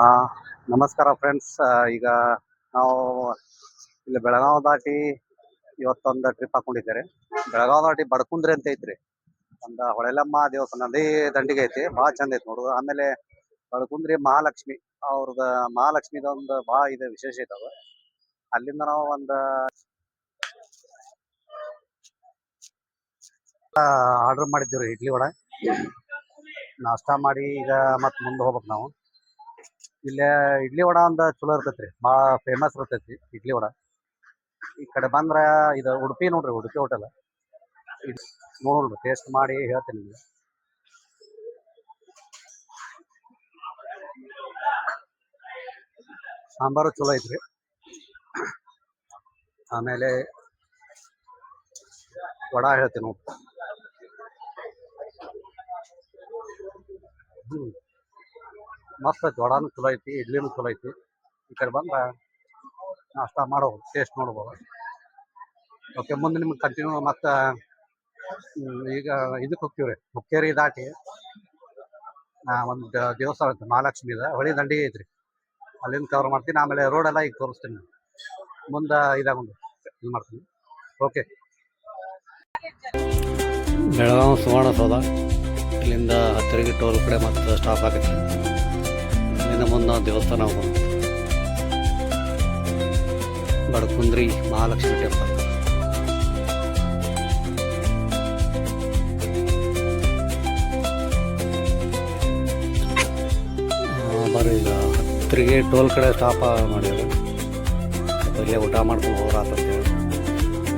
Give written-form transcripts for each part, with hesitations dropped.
ಆ, ನಮಸ್ಕಾರ ಫ್ರೆಂಡ್ಸ್. ಈಗ ನಾವು ಇಲ್ಲಿ ಬೆಳಗಾವ್ ದಾಟಿ ಇವತ್ತೊಂದು ಟ್ರಿಪ್ ಹಾಕೊಂಡಿದ್ದಾರೆ. ಬೆಳಗಾವ್ ದಾಟಿ ಬಡಕುಂದ್ರಿ ಅಂತ ಐತ್ರಿ. ಒಂದು ಹೊಳೆಲಮ್ಮ ದೇವಸ್ಥಾನ ನದಿ ದಂಡಿಗೆ ಐತಿ, ಭಾಳ ಚಂದ ಐತಿ ನೋಡುದು. ಆಮೇಲೆ ಬಡಕುಂದ್ರಿ ಮಹಾಲಕ್ಷ್ಮಿ ಅವ್ರದ ಮಹಾಲಕ್ಷ್ಮಿದೊಂದು ಭಾಳ ಇದು ವಿಶೇಷ ಐತವ. ಅಲ್ಲಿಂದ ನಾವು ಒಂದು ಆರ್ಡರ್ ಮಾಡಿದ್ದೀವಿ ಇಡ್ಲಿ ವಡ. ನಾಷ್ಟಾ ಮಾಡಿ ಈಗ ಮತ್ತೆ ಮುಂದೆ ಹೋಗ್ಬೇಕು ನಾವು. ಇಲ್ಲೇ ಇಡ್ಲಿ ವಡ ಒಂದು ಚಲೋ ಇರ್ತೈತ್ರಿ, ಭಾಳ ಫೇಮಸ್ ಇರ್ತೈತಿ ಇಡ್ಲಿ ವಡ. ಈ ಕಡೆ ಬಂದ್ರ ಇದು ಉಡುಪಿ ನೋಡ್ರಿ, ಉಡುಪಿ ಹೋಟೆಲ್ ನೋಡ್ರಿ, ಟೇಸ್ಟ್ ಮಾಡಿ ಹೇಳ್ತೀನಿ ನಿಮ್ಗೆ. ಸಾಂಬಾರು ಚಲೋ ಐತ್ರಿ. ಆಮೇಲೆ ವಡ ಹೇಳ್ತೀನಿ ನೋಡಿ. ಮಸ್ತ್ ಐತಿ, ವಡಾನು ಚಲೋ ಐತಿ, ಇಡ್ಲಿನೂ ಚಲೋ ಐತಿ. ಈ ಕಡೆ ಬಂದ್ರ ನಾಷ್ಟಾ ಮಾಡೋದು, ಟೇಸ್ಟ್ ನೋಡ್ಬೋದು. ಓಕೆ, ಮುಂದೆ ನಿಮ್ಗೆ ಕಂಟಿನ್ಯೂ ಮತ್ತೆ ಈಗ ಇದಕ್ಕೆ ಹೋಗ್ತೀವ್ರಿ, ಹುಕ್ಕೇರಿ ದಾಟಿ ಒಂದು ದೇವಸ್ಥಾನ ಐತಿ ಮಹಾಲಕ್ಷ್ಮಿದ, ಹೊಳಿ ದಂಡಿಗೆ ಐತ್ರಿ. ಅಲ್ಲಿಂದ ಕವರ್ ಮಾಡ್ತೀನಿ. ಆಮೇಲೆ ರೋಡ್ ಎಲ್ಲ ಈಗ ತೋರಿಸ್ತೀನಿ, ಮುಂದೆ ಇದಾಗೊಂಡು ಇದು ಮಾಡ್ತೀನಿ. ಓಕೆ. ಬೆಳಗಾವಿ ಸುವರ್ಣಸೌಧ, ಇಲ್ಲಿಂದ ಹತ್ತಿರಗಿ ಟೋಲ್ ಕಡೆ ಮತ್ತೆ ಸ್ಟಾಪ್ ಆಗೈತಿ. ಇಲ್ಲಿಂದ ಮುಂದೆ ದೇವಸ್ಥಾನ ಹೋಗೋಣ, ಬಡಕುಂದ್ರಿ ಮಹಾಲಕ್ಷ್ಮಿ ಟೆಂಪಲ್. ಬರ್ರಿ, ಈಗ ಹತ್ತಿರಗಿ ಟೋಲ್ ಕಡೆ ಸ್ಟಾಪ್ ಮಾಡಿದ್ರು. ಇಲ್ಲೇ ಊಟ ಮಾಡ್ಕೊಂಡು ಹೋಗ್ರಾತಂತೇಳಿ.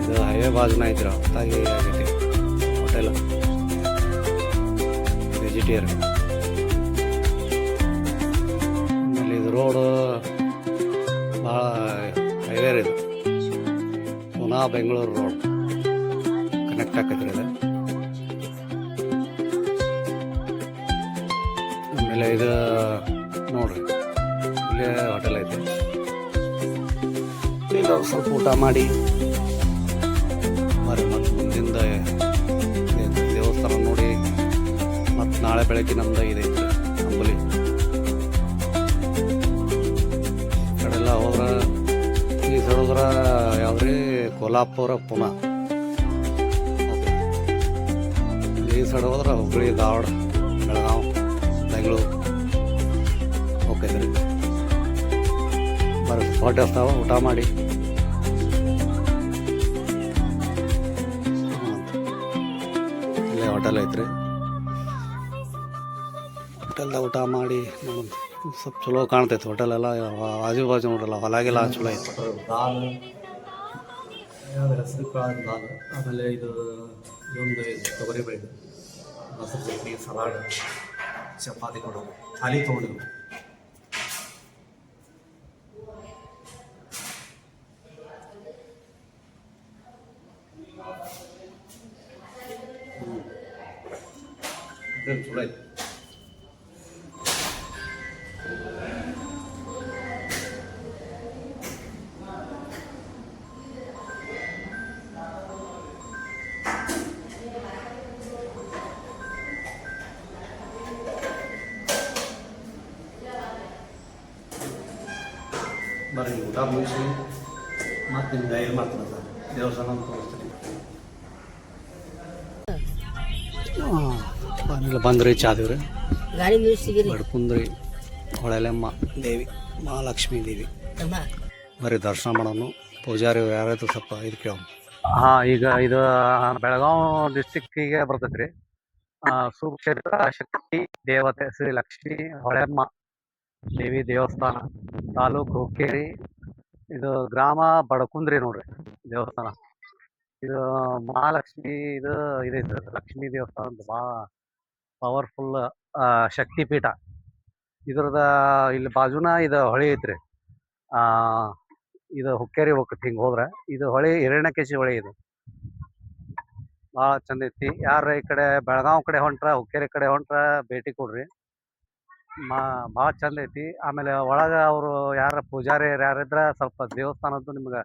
ಇದು ಹೈವೇ ಬಾಜುನ ಐತ್ರಿ, ಹೊತ್ತಾಗಿ ಆಗೈತಿ ಹೋಟೆಲ್ ವೆಜಿಟೇರಿಯನ್. ಆಮೇಲೆ ಇದು ರೋಡು ಭಾಳ ಹೈವೇ ಇದು, ಪುನಾ ಬೆಂಗಳೂರು ರೋಡ್ ಕನೆಕ್ಟ್ ಆಕೈತ್ರಿ ಇದು. ಆಮೇಲೆ ಇದು ನೋಡ್ರಿ, ಇಲ್ಲೇ ಹೋಟೆಲ್ ಐತೆ. ಇಲ್ಲ ಸ್ವಲ್ಪ ಊಟ ಮಾಡಿ ಬರ್ರಿ, ಮತ್ತು ಮುಂದಿಂದ ದೇವಸ್ಥಾನ ನೋಡಿ ಮತ್ತು ನಾಳೆ ಬೆಳಗ್ಗೆ ನಮ್ದು ಇದೈತಿ ಅಂಬಲಿ. ಕಡೆಲ್ಲ ಹೋದ್ರೆ ಈ ಸೈಡ್ ಹೋದ್ರೆ ಯಾವ್ದ್ರಿ, ಕೋಲ್ಹಾಪುರ ಪುನಾ. ಈ ಸೈಡ್ ಹೋದ್ರೆ ಹುಬ್ಬಳ್ಳಿ, ಧಾರವಾಡ, ಬೆಳಗಾವಿ, ಬೆಂಗಳೂರು ಹೋಗ್ತೈತ್ರಿ. ಬರ್ರಿ, ಹೋಟೆಲ್ ಇರ್ತಾವ, ಊಟ ಮಾಡಿ. ಇಲ್ಲೇ ಹೋಟೆಲ್ ಐತ್ರಿ, ಹೋಟೆಲ್ದಾಗ ಊಟ ಮಾಡಿ ನೋಡೋದು. ಸ್ವಲ್ಪ ಚಲೋ ಕಾಣ್ತೈತೆ ಹೋಟೆಲ್ ಎಲ್ಲ, ಆಜು ಬಾಜು ನೋಡ್ರಲ್ಲ, ಹೊಲಾಗೆಲ್ಲ ಚಲೋ ಐತೆ. ದಾಲ್, ಹೆಸರು ಕಾಳು ದಾಲ್. ಆಮೇಲೆ ಇದೊಂದು ತೊಗರಿ ಬೇಳೆ, ಮೊಸರು ಚಟ್ನಿ, ಸಲಾಡ್, ಚಪಾತಿ ಕೊಡೋದು, ಖಾಲಿ ತೊಗೊಂಡು. ಚಲೋ ಐತೆ. ಬರ್ರಿ, ಊಟ ಮುಗಿಸಿ ಮತ್ತೆ ನಿಮ್ಗೆ ಗೈಡ್ ಮಾಡ್ತೀನಿ ಸರ್, ದೇವಸ್ಥಾನ ತೋರಿಸ್ತೀನಿ. ಬಂದ್ರಿ ಚಾದಿವ್ರಿ, ಬಡಕುಂದ್ರಿ ಹೊಳೆಲಮ್ಮ ದೇವಿ, ಮಹಾಲಕ್ಷ್ಮೀ ದೇವಿ. ಬರ್ರಿ ದರ್ಶನ ಮಾಡೋನು. ಪೂಜಾರಿ ಯಾರಾಯ್ತು ಸ್ವಲ್ಪ ಇದು ಕೇಳೋಣ. ಈಗ ಇದು ಬೆಳಗಾವಿ ಡಿಸ್ಟಿಕ್ಕಿಗೆ ಬರ್ತೈತ್ರಿ. ಸುಕ್ಷೇತ್ರ ಶಕ್ತಿ ದೇವತೆ ಶ್ರೀ ಲಕ್ಷ್ಮೀ ಹೊಳೆಮ್ಮ ದೇವಿ ದೇವಸ್ಥಾನ, ತಾಲೂಕು ಹುಕ್ಕೇರಿ. ಇದು ಗ್ರಾಮ ಬಡಕುಂದ್ರಿ ನೋಡ್ರಿ ದೇವಸ್ಥಾನ. ಇದು ಮಹಾಲಕ್ಷ್ಮಿ ಇದೈತೆ, ಲಕ್ಷ್ಮೀ ದೇವಸ್ಥಾನ ಅಂತ ಭಾಳ ಪವರ್ಫುಲ್ ಶಕ್ತಿ ಪೀಠ. ಇದ್ರದ ಇಲ್ಲಿ ಬಾಜುನ ಇದು ಹೊಳಿ ಐತ್ರಿ. ಇದು ಹುಕ್ಕೇರಿ ಹೋಗ್ತೈತಿ ಹಿಂಗೆ ಹೋದ್ರೆ. ಇದು ಹೊಳಿ ಹಿರಣ್ಯಕೇಶಿ ಹೊಳಿ. ಇದು ಭಾಳ ಚಂದ ಐತಿ. ಯಾರ ಈ ಕಡೆ ಬೆಳಗಾವಿ ಕಡೆ ಹೊಂಟ್ರ, ಹುಕ್ಕೇರಿ ಕಡೆ ಹೊಂಟ್ರ ಭೇಟಿ ಕೊಡ್ರಿ, ಭಾಳ ಚಂದ ಐತಿ. ಆಮೇಲೆ ಒಳಗೆ ಅವರು ಯಾರ ಪೂಜಾರಿ ಯಾರಿದ್ರ ಸ್ವಲ್ಪ ದೇವಸ್ಥಾನದ್ದು ನಿಮ್ಗೆ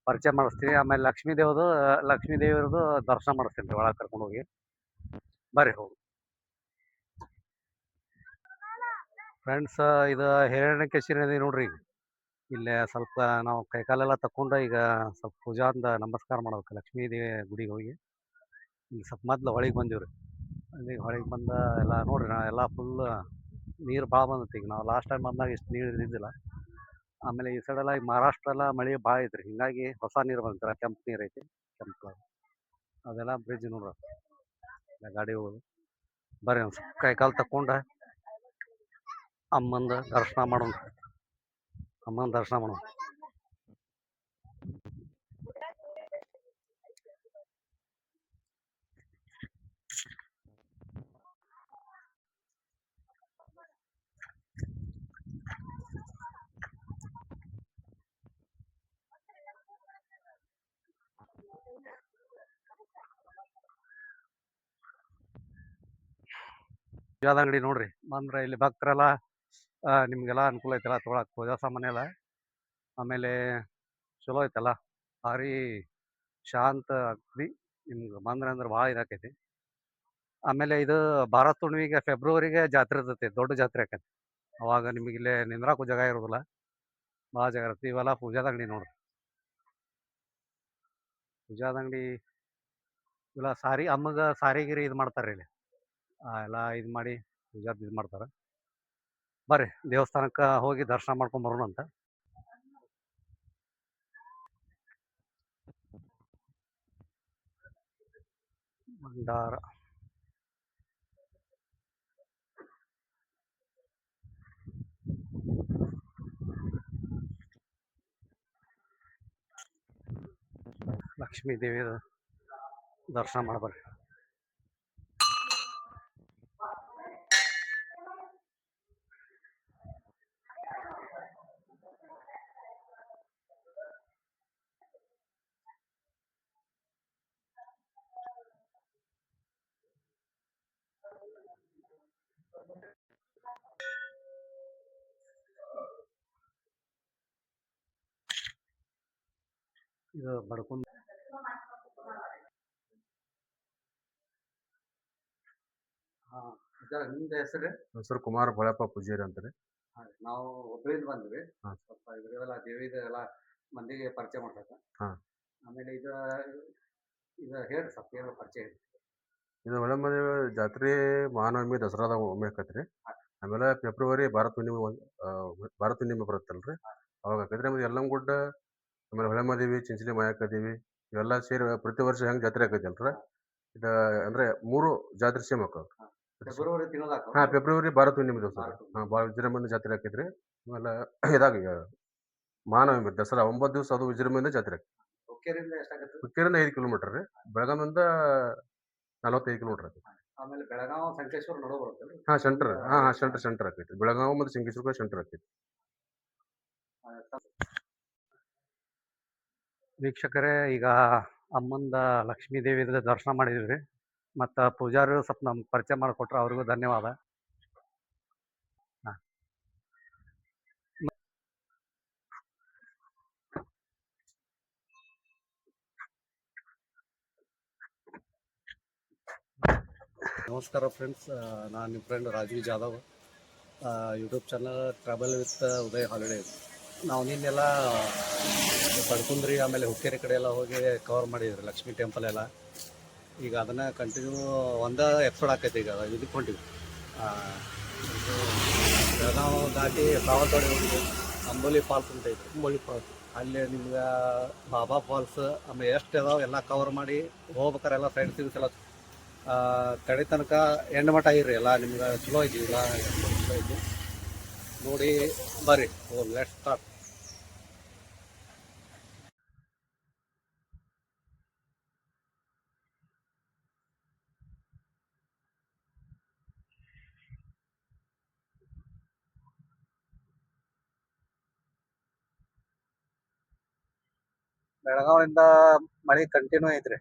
ಪರಿಚಯ ಮಾಡಿಸ್ತೀನಿ. ಆಮೇಲೆ ಲಕ್ಷ್ಮೀ ದೇವಿಯವ್ರದ್ದು ದರ್ಶನ ಮಾಡಿಸ್ತೀನಿ ರೀ, ಒಳಗೆ ಕರ್ಕೊಂಡು ಹೋಗಿ. ಬರ್ರಿ ಹೋಗಿ. ಫ್ರೆಂಡ್ಸ್ ಇದು ಹಿರಣ್ಯಕೇಶಿ ನದಿ ನೋಡ್ರಿ ಈಗ. ಇಲ್ಲೇ ಸ್ವಲ್ಪ ನಾವು ಕೈಕಾಲೆಲ್ಲ ತಕ್ಕೊಂಡು ಈಗ ಸ್ವಲ್ಪ ಪೂಜಾಂದ ನಮಸ್ಕಾರ ಮಾಡ್ಬೇಕು ಲಕ್ಷ್ಮೀ ದೇವಿ ಗುಡಿಗೆ ಹೋಗಿ ಈಗ ಸ್ವಲ್ಪ ಮೊದ್ಲು ಹೊಳಿಗೆ ಬಂದೀವ್ರಿ. ಅಲ್ಲಿ ಹೊಳಿಗೆ ಬಂದ ಎಲ್ಲ ನೋಡ್ರಿ ನಾ ಎಲ್ಲ ಫುಲ್ ನೀರು ಭಾಳ ಬಂದೈತಿ. ಈಗ ನಾವು ಲಾಸ್ಟ್ ಟೈಮ್ ಬಂದಾಗ ಇಷ್ಟು ನೀರು ಇದ್ದಿದ್ದಿಲ್ಲ. ಆಮೇಲೆ ಈ ಸೈಡ್ ಎಲ್ಲ ಈಗ ಮಹಾರಾಷ್ಟ್ರ ಎಲ್ಲ ಮಳೆ ಭಾಳ ಐತ್ರಿ, ಹಿಂಗಾಗಿ ಹೊಸ ನೀರು ಬಂದಿರ ಕೆಂಪು ನೀರು ಐತಿ, ಕೆಂಪು ಕಲರ್ ಅದೆಲ್ಲ ಬ್ರಿಡ್ಜ್ ನೋಡ್ರಿ. ಗಾಡಿ ಹೋಗೋದು ಬರ್ರಿ ಒಂದು ಸ್ವಲ್ಪ ಕೈಕಾಲು ತಕ್ಕೊಂಡು ಅಮ್ಮಂದು ದರ್ಶನ ಮಾಡೋಣ. ಅಮ್ಮನ ದರ್ಶನ ಮಾಡೋಣ. ಪೂಜಾದ ಅಂಗಡಿ ನೋಡ್ರಿ ಬಂದ್ರೆ ಇಲ್ಲಿ ಭಕ್ತರೆಲ್ಲ ನಿಮ್ಗೆಲ್ಲ ಅನುಕೂಲ ಐತಲ್ಲ ತೊಗೊಳಕ್ ಪೂಜಾ ಸಾಮಾನೆಲ್ಲ. ಆಮೇಲೆ ಚಲೋ ಐತಲ್ಲ, ಭಾರಿ ಶಾಂತ ಅಗ್ದಿ ನಿಮ್ಗೆ ಬಂದ್ರೆ ಅಂದ್ರೆ ಭಾಳ ಇದಾಕೈತಿ. ಆಮೇಲೆ ಇದು ಭಾರತ್ ಹುಣ್ಣಿಮೆಗೆ ಫೆಬ್ರವರಿಗೆ ಜಾತ್ರೆ ಇರ್ತೈತಿ, ದೊಡ್ಡ ಜಾತ್ರೆ ಆಕೈತಿ. ಅವಾಗ ನಿಮಗೆ ಇಲ್ಲೇ ನಿಂದ್ರಾಕು ಜಾಗ ಇರೋದಿಲ್ಲ, ಭಾಳ ಜಾಗ ಇರುತ್ತೆ. ಇವೆಲ್ಲ ಪೂಜಾದ ಅಂಗಡಿ ನೋಡ್ರಿ. ಪೂಜಾದ ಅಂಗಡಿ ಇಲ್ಲ ಸಾರಿ ಅಮ್ಮಗ ಸಾರಿಗಿರಿ ಇದು ಮಾಡ್ತಾರೆ ಇಲ್ಲಿ, ಎಲ್ಲ ಇದು ಮಾಡಿ ಪೂಜಾದ ಇದು ಮಾಡ್ತಾರೆ. ಬರ್ರಿ ದೇವಸ್ಥಾನಕ್ಕೆ ಹೋಗಿ ದರ್ಶನ ಮಾಡ್ಕೊಂಡ್ ಬರೋಣ ಅಂತ. ಭಂಡಾರ ಲಕ್ಷ್ಮೀ ದೇವಿ ದರ್ಶನ ಮಾಡ್ಬರ್ರಿ. ಇದು ಬಡ್ಕೊಂಡ್ ನಿಮ್ದು ಹೆಸರು? ಹೆಸರು ಕುಮಾರ ಬಳಪ್ಪ ಪೂಜಾರಿ ಅಂತಾರೆ. ನಾವು ಹುಬ್ಳಿಯಿಂದ ಬಂದ್ವಿ. ಸ್ವಲ್ಪ ಇದ್ರೆಲ್ಲ ದೇವಿದ ಎಲ್ಲ ಮಂದಿಗೆ ಪರಿಚಯ ಮಾಡ್ಬೇಕು. ಆಮೇಲೆ ಇದು ಹೇಳ್ರಿ ಸ್ವಲ್ಪ ಏನೋ ಪರಿಚಯ ಇದೆ. ಇದು ಹೊಳೆಮದೇವಿ ಜಾತ್ರೆ ಮಹಾನವಮಿ ದಸರಾದಾಗ ಒಮ್ಮೆ ಆಕತ್ರಿ. ಆಮೇಲೆ ಫೆಬ್ರವರಿ ಭಾರತ ಹುಣ್ಣಿಮೆ ಬರುತ್ತಲ್ರಿ, ಅವಾಗ ಆಕತ್ರಿ. ಆಮೇಲೆ ಯಲ್ಲಂಗುಡ್ಡ, ಆಮೇಲೆ ಹೊಳೆಮದೇವಿ, ಚಿಂಚಲಿ ಮಾಯಕ್ಕ ದೇವಿ ಇವೆಲ್ಲ ಸೇರಿ ಪ್ರತಿ ವರ್ಷ ಹೆಂಗ್ ಜಾತ್ರೆ ಆಕೈತಲ್ರಿ, ಇದ ಅಂದ್ರೆ 3 ಜಾತ್ರೆ ಸೇಮ್ ಆಕಾವ. ಫೆಬ್ರವರಿ ತಿಂಗಳಾಗ ಫೆಬ್ರವರಿ ಭಾರತ ಹುಣ್ಣಿಮೆ ದಿವಸ ಭಾಳ ವಿಜೃಂಭಣೆ ಜಾತ್ರೆ ಆಕೈತ್ರಿ. ಆಮೇಲೆ ಇದಾಗ ಮಹಾನವಮಿ ದಸರಾ 9 ದಿವಸ ಅದು ವಿಜೃಂಭಣೆ ಜಾತ್ರೆ ಆಕೈತಿ. ಹುಕ್ಕೇರಿಂದ 5 ಕಿಲೋಮೀಟರ್ ರೀ, ಬೆಳಗಾವಿಂದ 45 ಕಿಲೋಮೀಟರ್ ಆಕೈತಿ. ಆಮೇಲೆ ಬೆಳಗಾವಿ ಸಂಕೇಶ್ವರ ನಡು ಬರುತ್ತಲ್ಲ. ಸೆಂಟರ್ ಆಕೈತಿ. ಬೆಳಗಾವಿ ಮತ್ತು ಸಂಕೇಶ್ವರ ಸೆಂಟರ್ ಆಕೈತಿ. ವೀಕ್ಷಕರೇ, ಈಗ ಅಮ್ಮಂದ ಲಕ್ಷ್ಮೀ ದೇವಿದ ದರ್ಶನ ಮಾಡಿದ್ವಿ. ಮತ್ತು ಪೂಜಾರಿ ಸ್ವಲ್ಪ ನಮ್ಗೆ ಪರಿಚಯ ಮಾಡಿಕೊಟ್ರೆ ಅವ್ರಿಗೂ ಧನ್ಯವಾದ. ನಮಸ್ಕಾರ ಫ್ರೆಂಡ್ಸ್, ನಾನು ನಿಮ್ಮ friend Rajeev Jadhav, YouTube channel travel with Uday holidays. ನಾವು ನಿನ್ನೆಲ್ಲ ಪಡ್ಕುಂದ್ರಿ ಆಮೇಲೆ ಹುಕ್ಕೇರಿ ಕಡೆ ಎಲ್ಲ ಹೋಗಿ ಕವರ್ ಮಾಡಿದ್ರಿ ಲಕ್ಷ್ಮೀ ಟೆಂಪಲ್ ಎಲ್ಲ. ಈಗ ಅದನ್ನು ಕಂಟಿನ್ಯೂ ಒಂದೇ ಎಪಿಸೋಡ್ ಆಕೈತಿ. ಈಗ ಇದಕ್ಕೆ ಹೊಂಟಿವಿ, ಬೆಳಗಾವಿ ದಾಟಿ ಸಾವತವಾಡಿ ಹೋಗಿದ್ವಿ. ಅಂಬೋಲಿ ಫಾಲ್ಸ್ ಅಂತ ಐತಿ, ಅಂಬೋಲಿ ಫಾಲ್ಸ್. ಅಲ್ಲಿ ನಿಮ್ಗೆ ಬಾಬಾ ಫಾಲ್ಸ್ ಆಮೇಲೆ ಎಷ್ಟು ಅದಾವೆ ಎಲ್ಲ ಕವರ್ ಮಾಡಿ ಹೋಗ್ಬೇಕಾರೆ ಎಲ್ಲ ಸೈಡ್ ಸೀನ್ಸ್ ಎಲ್ಲ ಕಡೆ ತನಕ ಎಂಡ್ ಮಟ್ಟ ಆಗಿರ್ರಿ. ಎಲ್ಲ ನಿಮ್ಗೆ ಚಲೋ ಐತಿ, ಇಲ್ಲ ಚಲೋ ಐತಿ ನೋಡಿ ಬರ್ರಿ. Let's start. ಬೆಳಗಾವಿಯಿಂದ ಮಳೆ ಕಂಟಿನ್ಯೂ ಐತ್ರಿ.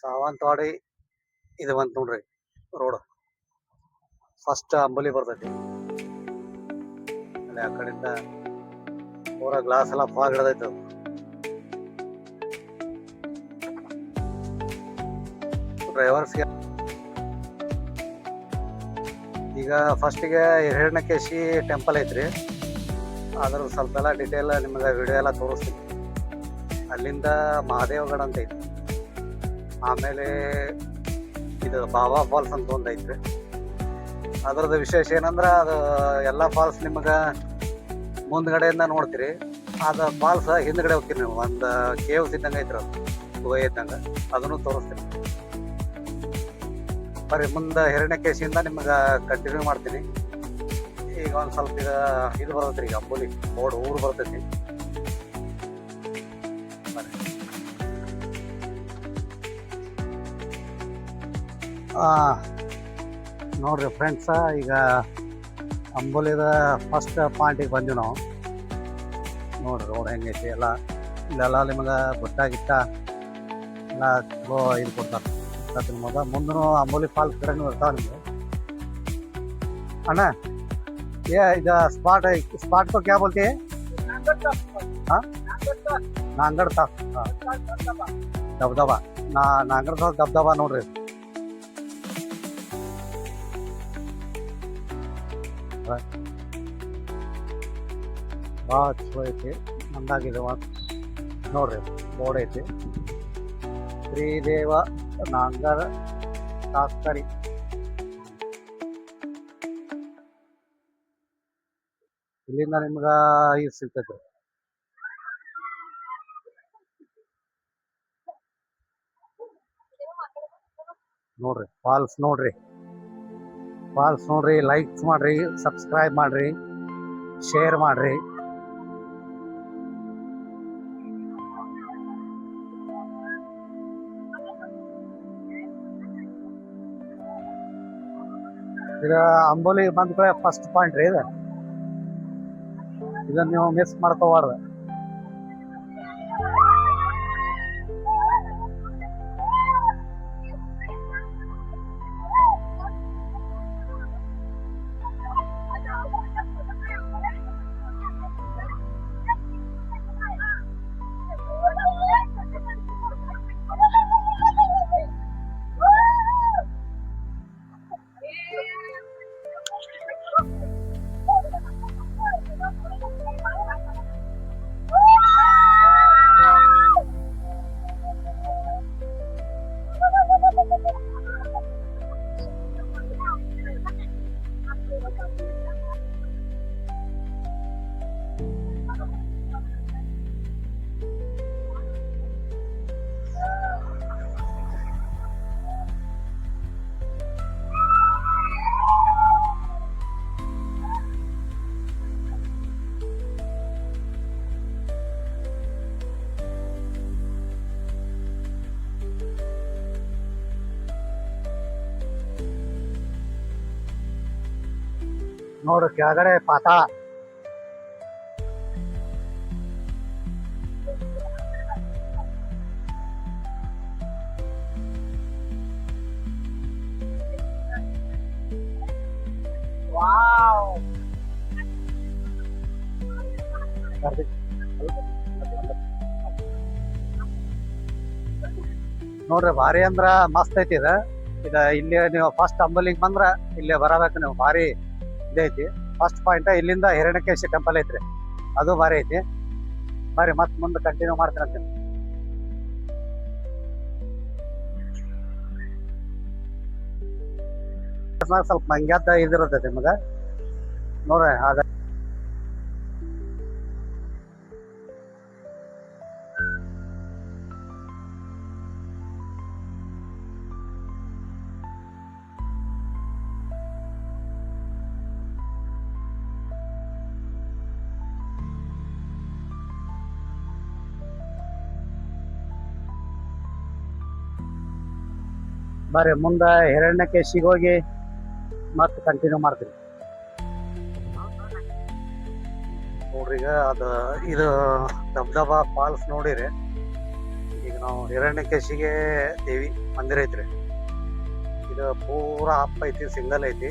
ಸಾವಂತವಾಡಿ ಇದು ಬಂತು ನೋಡ್ರಿ ರೋಡ್. ಫಸ್ಟ್ ಅಂಬೋಲಿ ಬರ್ತೈತಿ. ಅಲ್ಲಿ ಆ ಕಡೆಯಿಂದ ಪೂರ ಗ್ಲಾಸ್ ಎಲ್ಲ ಫಾಗ್ ಹಿಡ್ದೈತೆ ಅದು. ಡ್ರೈವರ್ಸ್ಗೆ ಈಗ ಫಸ್ಟಿಗೆ ಹಿರಣ್ಯಕೇಶಿ ಟೆಂಪಲ್ ಐತ್ರಿ. ಅದ್ರ ಸ್ವಲ್ಪ ಎಲ್ಲ ಡಿಟೇಲ್ ನಿಮ್ಗೆ ವಿಡಿಯೋ ಎಲ್ಲ ತೋರಿಸ್ತೀನಿ. ಅಲ್ಲಿಂದ ಮಹಾದೇವಗಡ ಅಂತ ಐತಿ. ಆಮೇಲೆ ಇದು ಬಾಬಾ ಫಾಲ್ಸ್ ಅಂತ ಒಂದು ಐತ್ರಿ. ಅದ್ರದ್ದು ವಿಶೇಷ ಏನಂದ್ರೆ ಅದು ಎಲ್ಲ ಫಾಲ್ಸ್ ನಿಮಗೆ ಮುಂದ್ಗಡೆಯಿಂದ ನೋಡ್ತೀರಿ. ಅದು ಫಾಲ್ಸ್ ಹಿಂದ್ಗಡೆ ಹೋಗ್ತೀರಿ ನೀವು. ಒಂದು ಕೇವ್ಸ್ ಇದ್ದಂಗೆ ಐತ್ರಿ, ಅದು ಗುಹೆ ಇದ್ದಂಗೆ. ಅದನ್ನು ತೋರಿಸ್ತೀನಿ ಬರ್ರಿ. ಮುಂದೆ ಹಿರಣ್ಯಕೇಶಿಯಿಂದ ನಿಮ್ಗೆ ಕಂಟಿನ್ಯೂ ಮಾಡ್ತೀನಿ. ಈಗ ಒಂದು ಸ್ವಲ್ಪ ಈಗ ಇದು ಬರ್ತೈತಿ, ಈಗ ಅಂಬೋಲಿ ಬೋರ್ಡ್ ಊರು ಬರ್ತೈತಿ. ನೋಡ್ರಿ ಫ್ರೆಂಡ್ಸ, ಈಗ ಅಂಬೋಲಿದ ಫಸ್ಟ್ ಪಾಯಿಂಟಿಗೆ ಬಂದ್ವಿ ನಾವು. ನೋಡ್ರಿ ರೋಡ್ ಹೆಂಗೈತಿ ಎಲ್ಲ. ಇಲ್ಲೆಲ್ಲ ನಿಮಗೆ ಗುಟ್ಟ ಎಲ್ಲ ಚಲೋ ಇದು ಕೊಡ್ತಾರೆ. ತಿನ್ಬೋದ. ಮುಂದೂ ಅಂಬೋಲಿ ಫಾಲ್ಸ್ ಕಡೆನೂ ಇರ್ತಾವೆ ನಿಮಗೆ. ಅಣ್ಣ ಈಗ स्पॉट को क्या बोलते हैं? नांगड़ था दबदबा. नांगड़ था दबदबा ನೋಡ್ರಿ. ಭಾಳ ಚಲೋ ಐತಿ, ಮಂದಾಗಿದೆ ನೋಡ್ರಿ. ಬೋರ್ಡ್ ಐತಿ, ಶ್ರೀದೇವ ನಾಂಗರ ತಾಸ್ಕರಿ. ಇಲ್ಲಿಂದ ನಿಮ್ಗೆ ಇದು ಸಿಗ್ತೈತಿ. ನೋಡ್ರಿ ಫಾಲ್ಸ್ ನೋಡ್ರಿ. ಲೈಕ್ಸ್ ಮಾಡ್ರಿ, ಸಬ್ಸ್ಕ್ರೈಬ್ ಮಾಡ್ರಿ, ಶೇರ್ ಮಾಡ್ರಿ. ಈಗ ಅಂಬೋಲಿ ಬಂದ ಕಡೆ ಫಸ್ಟ್ ಪಾಯಿಂಟ್ ರೀ ಇದು. ಇದನ್ನ ನೀವು ಮಿಸ್ ಮಾಡ್ಕೋಬಾರ್ದು. ನೋಡ್ರಿ ಕೆಳಗಡೆ ಪಾತಾಳ. ನೋಡ್ರಿ ಭಾರಿ ಅಂದ್ರ ಮಸ್ತ್ ಐತಿ ಇದ. ಇಲ್ಲಿ ನೀವು ಫಸ್ಟ್ ಅಂಬೋಲಿಗೆ ಬಂದ್ರ ಇಲ್ಲೇ ಬರಬೇಕು ನೀವು. ಭಾರಿ ಇದೈತಿ. ಫಸ್ಟ್ ಪಾಯಿಂಟ್ ಇಲ್ಲಿಂದ ಹಿರಣ್ಯಕೇಶಿ ಟೆಂಪಲ್ ಐತ್ರಿ, ಅದು ಭಾರಿ ಐತಿ. ಬರ್ರಿ ಮತ್ ಮುಂದೆ ಕಂಟಿನ್ಯೂ ಮಾಡ್ತೀನಿ. ಸ್ವಲ್ಪ ಮಂಗ್ಯಾದ ಇದಿರ್ತೈತಿ ನಿಮಗ ನೋಡ್ರಿ. ಅದ ಬರ್ರಿ ಮುಂದೆ ಹಿರಣ್ಯಕೇಶಿಗೆ ಹೋಗಿ ಮತ್ತೆ ಕಂಟಿನ್ಯೂ ಮಾಡ್ತೀವಿ ನೋಡ್ರಿ. ಈಗ ಅದು ಇದು ದಬ್ದಬಾ ಫಾಲ್ಸ್ ನೋಡಿರಿ. ಈಗ ನಾವು ಹಿರಣ್ಯಕೇಶಿಗೆ ದೇವಿ ಮಂದಿರ ಐತ್ರಿ. ಇದು ಪೂರಾ ಅಪ್ ಐತಿ, ಸಿಂಗಲ್ ಐತಿ.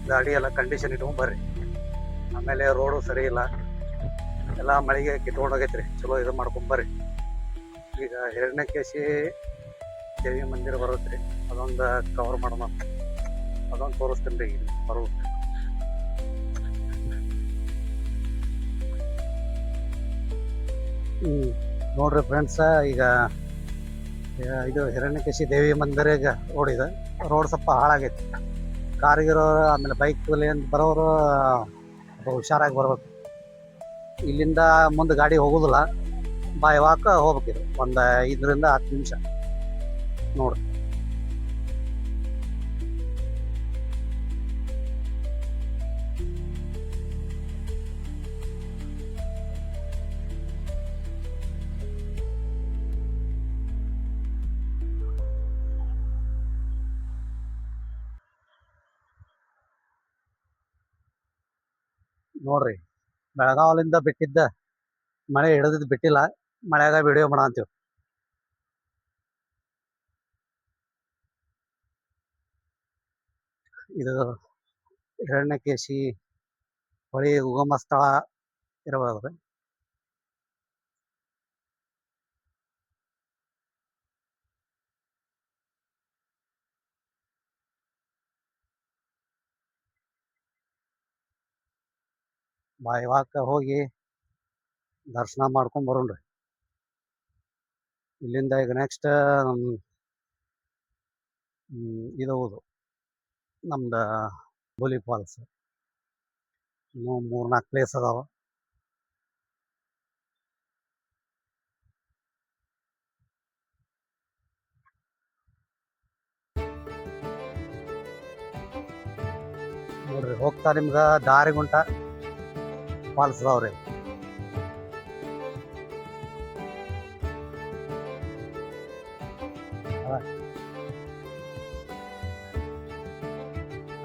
ಗಾಡಿ ಎಲ್ಲ ಕಂಡೀಷನ್ ಇಟ್ಕೊಂಡ್ ಬರ್ರಿ. ಆಮೇಲೆ ರೋಡು ಸರಿ ಇಲ್ಲ, ಎಲ್ಲ ಮಳೆಗೆ ಕಿತ್ಕೊಂಡು ಹೋಗೈತ್ರಿ. ಚಲೋ ಇದು ಮಾಡ್ಕೊಂಡ್ ಬರ್ರಿ. ಈಗ ಹಿರಣ್ಯಕೇಶಿ ದೇವಿ ಮಂದಿರ ಬರುತ್ರಿ, ಅದೊಂದು ಕವರ್ ಮಾಡೋಣ. ಅದೊಂದು ತೋರಿಸ್ತೀನಿ ರೀ ಈಗ ಬರೋದು. ನೋಡ್ರಿ ಫ್ರೆಂಡ್ಸ, ಈಗ ಇದು ಹಿರಣ್ಯಕೇಶಿ ದೇವಿ ಮಂದಿರ ರೋಡ್ ಇದೆ. ರೋಡ್ ಸ್ವಲ್ಪ ಹಾಳಾಗೈತಿ. ಕಾರಿಗಿರೋರು ಆಮೇಲೆ ಬೈಕ್ ಬರೋರು ಹುಷಾರಾಗಿ ಬರ್ಬೇಕು. ಇಲ್ಲಿಂದ ಮುಂದೆ ಗಾಡಿ ಹೋಗುದಿಲ್ಲ, ಬಾಯ್ ವಾಕ ಹೋಗ್ಬೇಕಿದು. ಒಂದು 5ರಿಂದ 10 ನಿಮಿಷ ನೋಡ್ರಿ. ನೋಡ್ರಿ, ಬೆಳಗಾವಲಿಂದ ಬಿಟ್ಟಿದ್ದ ಮಳೆ ಹಿಡಿದ್ ಬಿಟ್ಟಿಲ್ಲ. ಮಳೆಯಾಗ ವಿಡಿಯೋ ಮಾಡಂತೀವಿ. ಇದು ಹಿರಣ್ಯಕೇಶಿ ಹೊಳಿ ಉಗಮ ಸ್ಥಳ ಇರಬಹುದು. ಬಾಯಿವಾಕ ಹೋಗಿ ದರ್ಶನ ಮಾಡ್ಕೊಂಡ್ ಬರೋಣ್ರಿ. ಇಲ್ಲಿಂದ ಈಗ ನೆಕ್ಸ್ಟ್ ಇದು ನಮ್ದ ಹುಲಿ ಫಾಲ್ಸ್. ಇನ್ನೂ 3-4 ಪ್ಲೇಸ್ ಅದಾವ. ನೋಡ್ರಿ, ಹೋಗ್ತಾ ನಿಮ್ಗ ದಾರಿಗುಂಟ ಫಾಲ್ಸ್ ಅದಾವ್ರಿ.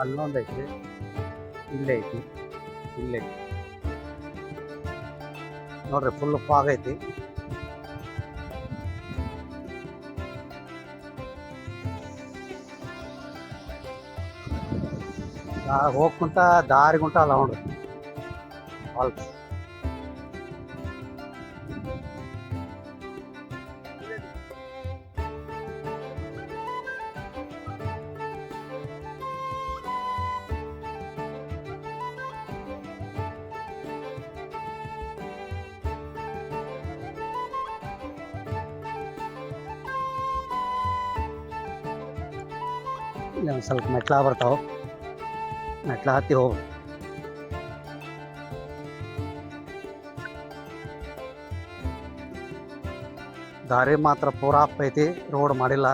ಅಲ್ಲೊಂದು ಐತಿ, ಇಲ್ಲೇ ಐತಿ, ಇಲ್ಲೇ ಐತಿ. ನೋಡ್ರಿ, ಫುಲ್ ಫಾಗ್ ಐತಿ. ಹೋಗ್ಕೊಂತ ದಾರಿಗುಂಟ ಅಲ್ಲ ನೋಡ್ರಿ ಫಾಲ್ಸ್. ಇಲ್ಲಿ ಒಂದು ಸ್ವಲ್ಪ ಮೆಟ್ಲ ಬರ್ತಾವ, ಮೆಟ್ಲ ಹತ್ತಿ ಹೋಗ್ಬೇಕು. ದಾರಿ ಮಾತ್ರ ಪೂರಾ ಅಪ್ ಐತಿ, ರೋಡ್ ಮಾಡಿಲ್ಲ.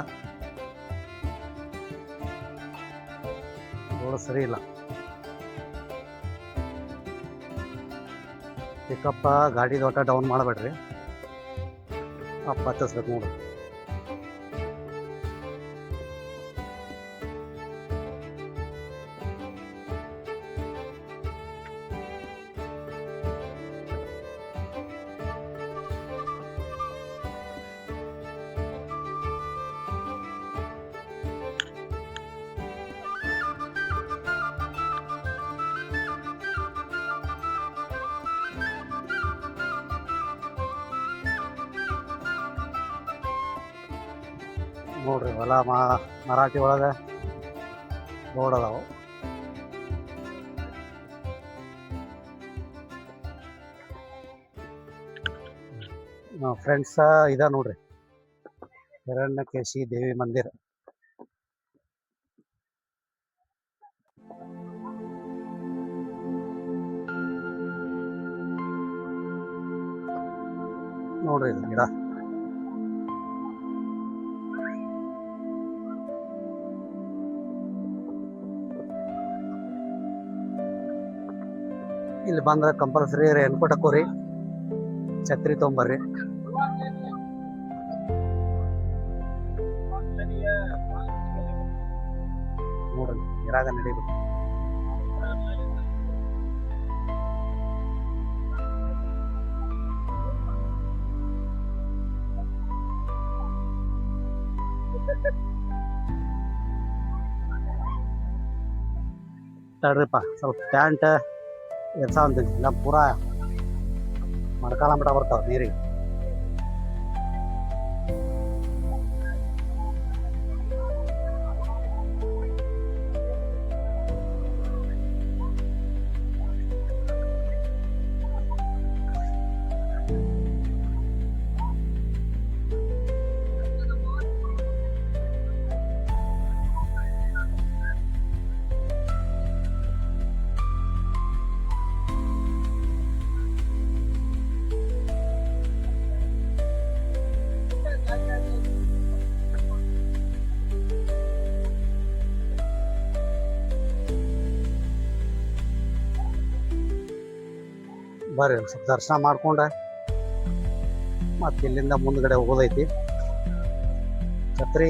ರೋಡ್ ಸರಿ ಇಲ್ಲ. ಪಿಕಪ್ ಗಾಡಿ ದೊಡ್ಡ ಡೌನ್ ಮಾಡಬೇಡ್ರಿ, ಅಪ್ ಹತ್ತಿಸ್ಬೇಕು ನೋಡ್ರಿ. ನೋಡ್ರಿ, ಹೊಲ ಮರಾಠಿ ಒಳಗ ರೋಡ್ ಅದಾವ. ಫ್ರೆಂಡ್ಸ್, ಇದ ನೋಡ್ರಿ ಹಿರಣ್ಯಕೇಶಿ ದೇವಿ ಮಂದಿರ. ನೋಡ್ರಿ ಇದು ಗಿಡ. ಇಲ್ಲಿ ಬಂದ್ರೆ ಕಂಪಲ್ಸರಿ ರೇನ್ಕೋಟ್ ಹಾಕೋರಿ, ಛತ್ರಿ ತೊಗೊಂಬರ್ರಿ. ನೋಡ್ರಿ, ಇರಾಗ ನಡಿಬೇಕು. ತಡ್ರಿಪ್ಪ ಸ್ವಲ್ಪ ಪ್ಯಾಂಟ್ ಎಲ್ಸ ಅಂತೀನಿ ಇಲ್ಲ ಪೂರಾ ಮೊಣಕಾಲ ಮಟ ಬರ್ತಾವ ನೀರಿಗೆ. ಬರ್ರಿ ಸ್ವಲ್ಪ ದರ್ಶನ ಮಾಡ್ಕೊಂಡೆ ಮತ್ತೆ ಇಲ್ಲಿಂದ ಮುಂದ್ಗಡೆ ಹೋಗೋದೈತಿ. ಛತ್ರಿ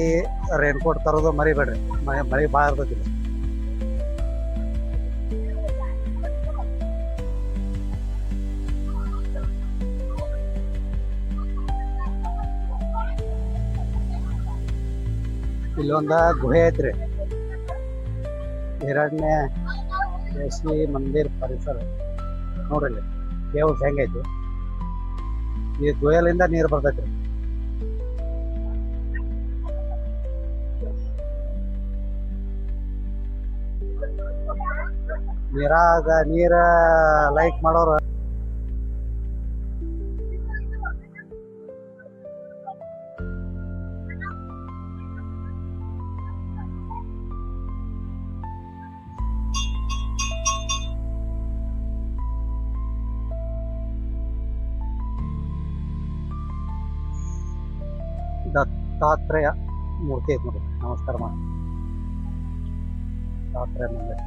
ರೇನ್ಕೋಟ್ ತರೋದು ಮರಿಬೇಡ್ರಿ, ಮಳೆ ಭಾಳ ಇರ್ತೈತಿ ಇಲ್ಲಿ. ಇಲ್ಲೊಂದ ಗುಹೆ ಐತ್ರಿ, ಹಿರಣ್ಯ ಕೇಶಿ ಮಂದಿರ್ ಪರಿಸರ ನೋಡ್ರಿ. ಕೇವ್ಸ್ ಹೆಂಗೈತಿ, ಈ ಗುಹೆಲಿಂದ ನೀರು ಬರ್ತೈತ್ರಿ. ನೀರ ಲೈಕ್ ಮಾಡೋರು ದತ್ತಾತ್ರೇಯ ಮೂರ್ತಿ ಐತಿ ನೋಡ್ರಿ. ನಮಸ್ಕಾರ ಮಾಡಿ ದತ್ತಾತ್ರೇಯ ಮಂದಿರ.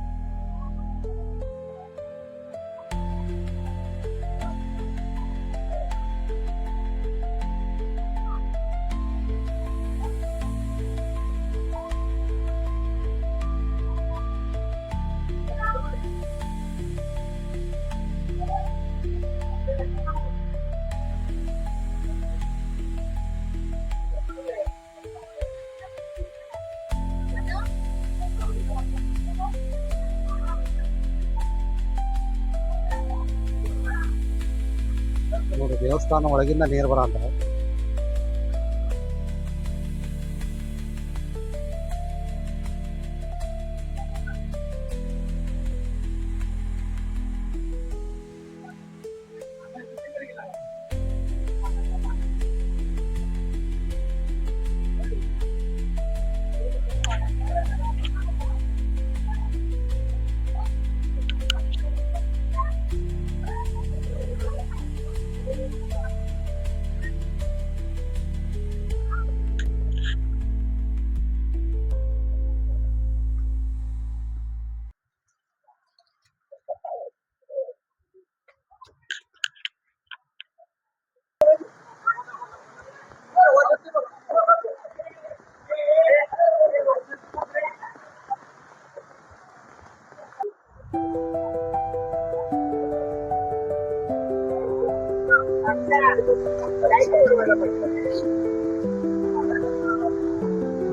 ನೋಡಿ ದೇವಸ್ಥಾನ ಒಳಗಿಂದ ನೀರು ಬರ ಅಂತಾರೆ.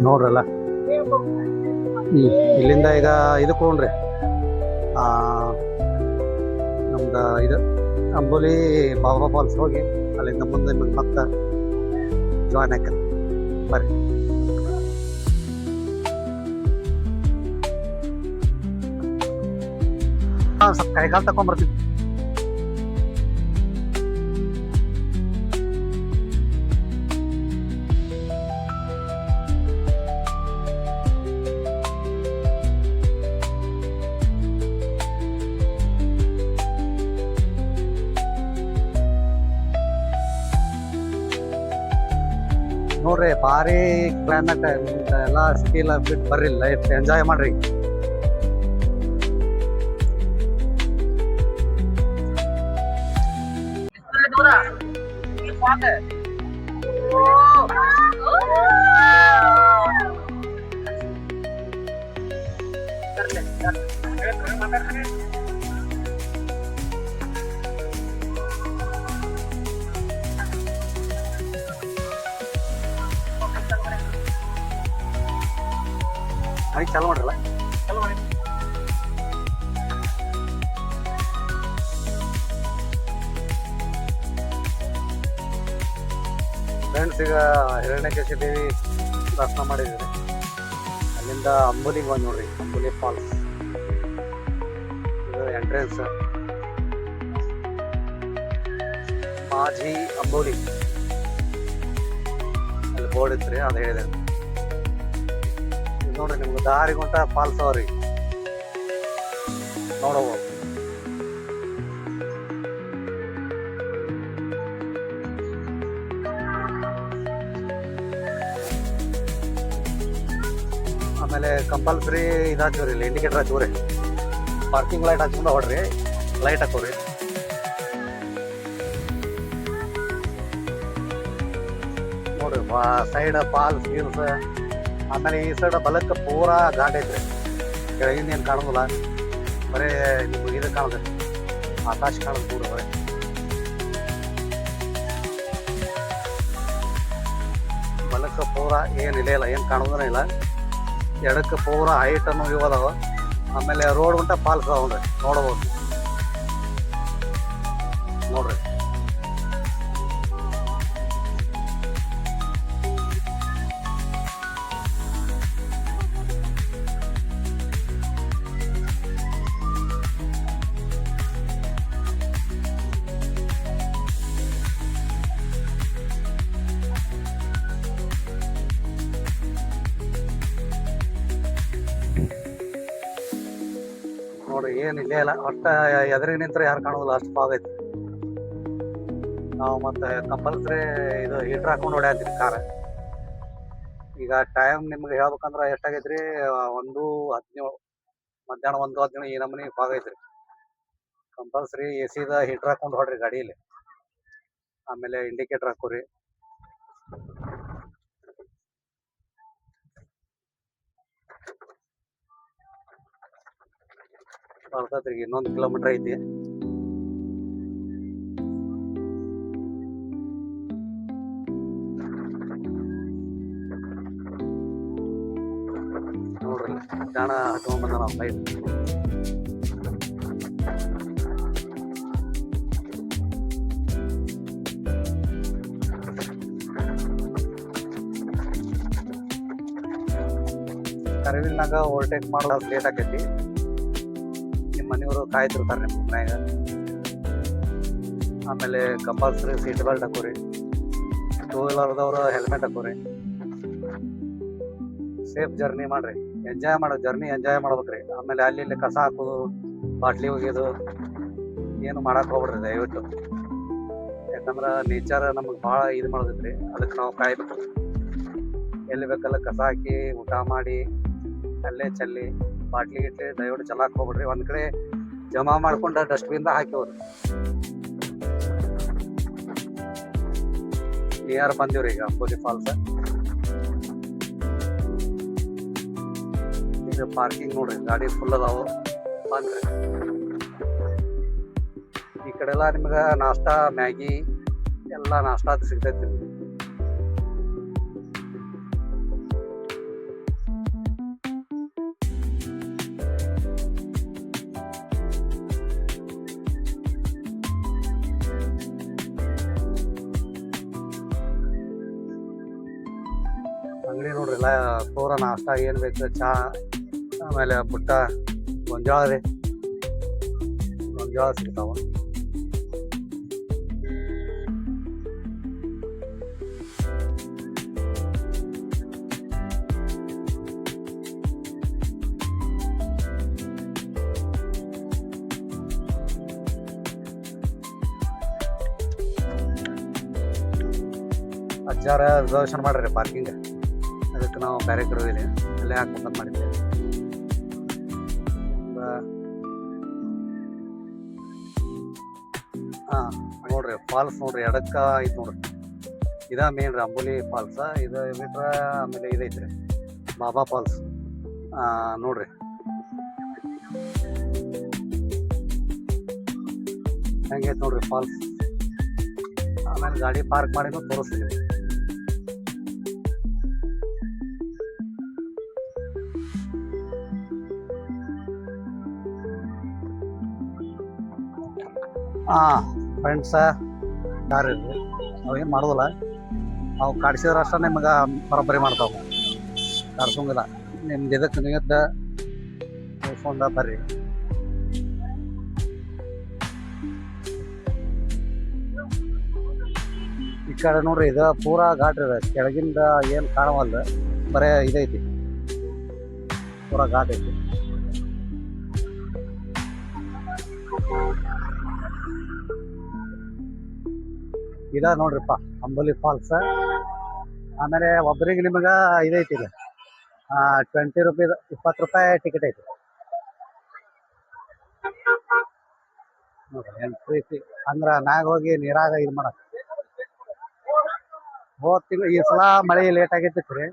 ನೋಡ್ರಲ್ಲ ಇಲ್ಲಿಂದ ಈಗ ಇದಕ್ಕೆ ಹೋಗ್ರಿ, ನಮ್ದು ಇದು ಅಂಬೋಲಿ ಬಾಬಾ ಫಾಲ್ಸ್ ಹೋಗಿ ಅಲ್ಲಿಂದ ಮುಂದೆ ನಿಮಗೆ ಮತ್ತೆ ಜಾಯ್ನ್ ಆಕ ಬರ್ರಿ. ಸ್ವಲ್ಪ ಕೈಗಾಲ್ ತಕೊಂಡ್ಬರ್ತೀವಿ. ನೋಡ್ರಿ ಭಾರಿ ಕ್ಲೈಮೇಟ್, ಎಲ್ಲ ಸಿಟಿ ಎಲ್ಲ ಬಿಟ್ಟು ಬರ್ರಿ, ಲೈಫ್ ಎಂಜಾಯ್ ಮಾಡ್ರಿ. ಚಾಲು ಮಾಡ್ರಲ್ಲ. ಫ್ರೆಂಡ್ಸ್ ಈಗ ಹಿರಣ್ಯಕೇಶಿ ದೇವಿ ದರ್ಶನ ಮಾಡಿದ್ವಿ. ಅಲ್ಲಿಂದ ಅಂಬುಲಿಗೆ ಬಂದು ನೋಡ್ರಿ, ಅಂಬುಲಿ ಫಾಲ್ಸ್ ಇದು ಎಂಟ್ರೆನ್ಸ್. ಮಾಜಿ ಅಂಬೋಲಿ ಅಲ್ಲಿ ಬೋರ್ಡ್ ಇತ್ರಿ, ಅದು ಹೇಳಿದೆ. ಇದು ನೋಡ್ರಿ ನಿಮ್ಗೆ ದಾರಿ ಗುಂಟ ಫಾಲ್ಸ್ ಅವ್ರಿ ನೋಡಬಹುದು. ಆಮೇಲೆ ಕಂಪಲ್ಸರಿ ಇದು ಹಚ್ಚಿವ್ರಿ, ಇಲ್ಲಿ ಇಂಡಿಕೇಟರ್ ಹಚ್ಚಿವ್ರಿ. ಪಾರ್ಕಿಂಗ್ ಲೈಟ್ ಹಚ್ಕೊಂಡು ಹೊಡ್ರಿ, ಲೈಟ್ ಹಾಕೋರಿ. ನೋಡ್ರಿ ಸೈಡ್ ಫಾಲ್ಸ್ ಗೀಲ್ಸ್. ಆಮೇಲೆ ಈ ಸೈಡ್ ಬಲಕ್ಕೆ ಪೂರಾ ಘಾಟ್ ಐತ್ರಿ, ಕೆಳಗಿಂದ ಏನು ಕಾಣೋದಿಲ್ಲ, ಬರೀ ನಿಮ್ಗೆ ಇದು ಕಾಣತೈತಿ, ಆಕಾಶ ಕಾಣೋದು ಕೂಡ ಬರೀ. ಬಲಕ್ಕೆ ಪೂರಾ ಏನು ಇಲ್ಲ, ಏನು ಕಾಣೋದನೇ ಇಲ್ಲ. ಎಡಕ್ಕೆ ಪೂರಾ ಹೈಟ್ ಅನ್ನೋ ಇವು ಅದಾವ. ಆಮೇಲೆ ರೋಡ್ ಗುಂಟ ಫಾಲ್ಸ್ ಅದಾವ್ರಿ, ನೋಡ್ಬೋದು ನೋಡ್ರಿ. ನೋಡ್ರಿ ಏನು ಇಲ್ಲೇ ಇಲ್ಲ, ಒಟ್ಟ ಎದುರಿಗೆ ನಿಂತ್ರೆ ಯಾರು ಕಾಣೋದಿಲ್ಲ, ಅಷ್ಟು ಫಾಗ್ ಐತಿ. ನಾವು ಮತ್ತೆ ಕಂಪಲ್ಸರಿ ಇದು ಹೀಟ್ರ್ ಹಾಕೊಂಡು ಹೊಡ್ಯಾತೀವಿ ಕಾರ್. ಈಗ ಟೈಮ್ ನಿಮ್ಗೆ ಹೇಳ್ಬೇಕಂದ್ರೆ ಎಷ್ಟಾಗೈತ್ರಿ, 1:17 ಮಧ್ಯಾಹ್ನ 1:17 ಈ ನಮೂನಿ ಫಾಗ್ ಐತ್ರಿ. ಕಂಪಲ್ಸರಿ AC ಹೀಟ್ರ್ ಹಾಕೊಂಡು ಹೊಡ್ರಿ ಗಾಡೀಲಿ. ಆಮೇಲೆ ಇಂಡಿಕೇಟರ್ ಹಾಕೋರಿ. ಬರ್ತೈತ್ರಿ, ಇನ್ನೊಂದು ಕಿಲೋಮೀಟರ್ ಐತಿ. ನೋಡ್ರಿ ಜಾಣ ಹಚ್ಕೊಂಡ್ ಬಂದ ನಾವು ಸೈಡ್. ಕರಿವಿಲ್ನಾಗ ಓವರ್ಟೇಕ್ ಮಾಡೋದು ಲೇಟ್ ಆಕೈತಿ. ನಿಮ್ಮ ಮನೆಯವರು ಕಾಯ್ತಿರ್ತಾರೆ ನಿಮ್ಮ ಮನ್ಯಾಗ. ಆಮೇಲೆ ಕಂಪಲ್ಸರಿ ಸೀಟ್ ಬೆಲ್ಟ್ ಹಾಕೋರಿ. 2 ವೀಲರ್ದವ್ರು ಹೆಲ್ಮೆಟ್ ಹಾಕೋರಿ. ಸೇಫ್ ಜರ್ನಿ ಮಾಡ್ರಿ, ಎಂಜಾಯ್ ಮಾಡೋ ಜರ್ನಿ ಎಂಜಾಯ್ ಮಾಡ್ಬೇಕ್ರಿ. ಆಮೇಲೆ ಅಲ್ಲಿ ಇಲ್ಲಿ ಕಸ ಹಾಕೋದು, ಬಾಟ್ಲಿ ಒಗೆಯೋದು ಏನು ಮಾಡಕ್ಕೆ ಹೋಗ್ಬಿಡ್ರಿ ದಯವಿಟ್ಟು. ಯಾಕಂದ್ರೆ ನೇಚರ್ ನಮಗೆ ಭಾಳ ಇದು ಮಾಡೋದೈತ್ರಿ, ಅದಕ್ಕೆ ನಾವು ಕಾಯ್ಬೇಕು. ಎಲ್ಲಿ ಬೇಕಲ್ಲ ಕಸ ಹಾಕಿ ಊಟ ಮಾಡಿ ಅಲ್ಲೇ ಚೆಲ್ಲಿ, ಬಾಟ್ಲಿ ಗಿಟ್ಲಿ ದಯವಿಟ್ಟು ಚೆಲ್ಲಕ್ಕೆ ಹೋಗ್ಬಿಡ್ರಿ. ಒಂದು ಕಡೆ ಜಮಾ ಮಾಡ್ಕೊಂಡು ಡಸ್ಟ್ಬಿನ್ದಾಗ ಹಾಕಿವ್ರಿ. ನಿಯರ್ ಬಂದಿವ್ರಿ ಈಗ ಅಂಬೋಲಿ ಫಾಲ್ಸ್. ಇದು ಪಾರ್ಕಿಂಗ್ ನೋಡ್ರಿ, ಗಾಡಿ ಫುಲ್ ಅದಾವು, ಬಂದ್ರಿ. ಈ ಕಡೆ ಎಲ್ಲ ನಿಮ್ಗೆ ನಾಷ್ಟಾ ಮ್ಯಾಗಿ ಎಲ್ಲ ನಾಷ್ಟಾ ಅದು ಸಿಗ್ತೈತಿ. ಅಂಗಡಿ ನೋಡ್ರಿ ಎಲ್ಲ ಪೂರ ನಾಷ್ಟಾ ಏನು ಬೇಕು, ಚಾ, ಆಮೇಲೆ ಪುಟ್ಟ ಗೊಂಜಾಳ ರೀ, ಗೊಂಜಾಳ ಸಿಗ್ತಾವ. ಅಜ್ಜಾರ ರಿಸರ್ವೇಷನ್ ಮಾಡ್ರಿ ಪಾರ್ಕಿಂಗ್, ಅದಕ್ಕೆ ನಾವು ಬೇರೆ ಕಡೆ ಹೋಗಿದ್ವಿ, ಅಲ್ಲೇ ಹಾಕ್ಬೇಕಂತ ಮಾಡಿದ್ದೆ. ಹಾಂ ನೋಡ್ರಿ ಫಾಲ್ಸ್ ನೋಡ್ರಿ, ಎಡಕ್ಕ ಐತೆ ನೋಡ್ರಿ, ಇದ ಮೇನ್ ರೀ ಅಂಬೋಲಿ ಫಾಲ್ಸ್. ಇದು ಬಿಟ್ರೆ ಆಮೇಲೆ ಇದೈತ್ರಿ ಬಾಬಾ ಫಾಲ್ಸ್. ನೋಡ್ರಿ ಹೆಂಗೈತೆ ನೋಡ್ರಿ ಫಾಲ್ಸ್. ಆಮೇಲೆ ಗಾಡಿ ಪಾರ್ಕ್ ಮಾಡಿನೂ ತೋರಿಸ್ತೀವಿ. ಫ್ರೆಂಡ್ಸ ಯಾರು ನಾವೇನು ಮಾಡೋದಿಲ್ಲ, ಅವು ಕಾಡ್ಸಿದ್ರ ಅಷ್ಟ ನಿಮ್ಗೆ ಬರೋಬ್ಬರಿ ಮಾಡ್ತಾವ, ಕಾಡ್ಸಂಗಿಲ್ಲ. ನಿಮ್ದು ಇದಕ್ಕೆ ನೀದ ಮುಗಿಸ್ಕೊಂಡ ಬರ್ರಿ. ಈ ಕಡೆ ನೋಡ್ರಿ, ಇದು ಪೂರಾ ಘಾಟ್ ಇದೆ. ಕೆಳಗಿಂದ ಏನು ಕಾಣವಲ್ದ, ಬರೇ ಇದೈತಿ, ಪೂರಾ ಘಾಟ್ ಐತಿ. ಇದ ನೋಡ್ರಿಪ್ಪ ಅಂಬೋಲಿ ಫಾಲ್ಸ್. ಆಮೇಲೆ ಒಬ್ಬರಿಗೆ ನಿಮಗೆ ಇದೈತಿ, ಇಲ್ಲ 20 ರೂಪಾಯಿ, 20 ರೂಪಾಯಿ ಟಿಕೆಟ್ ಐತಿ ನೋಡ್ರಿ. ಎಂಟ್ರಿ ಫೀ ಅಂದ್ರೆ ಮ್ಯಾಗ ಹೋಗಿ ನೀರಾಗ ಇದು ಮಾಡಕ್. ಹೋದ್ ತಿಂಗಳು ಈ ಸಲ ಮಳೆ ಲೇಟ್ ಆಗೈತಿ ರೀ.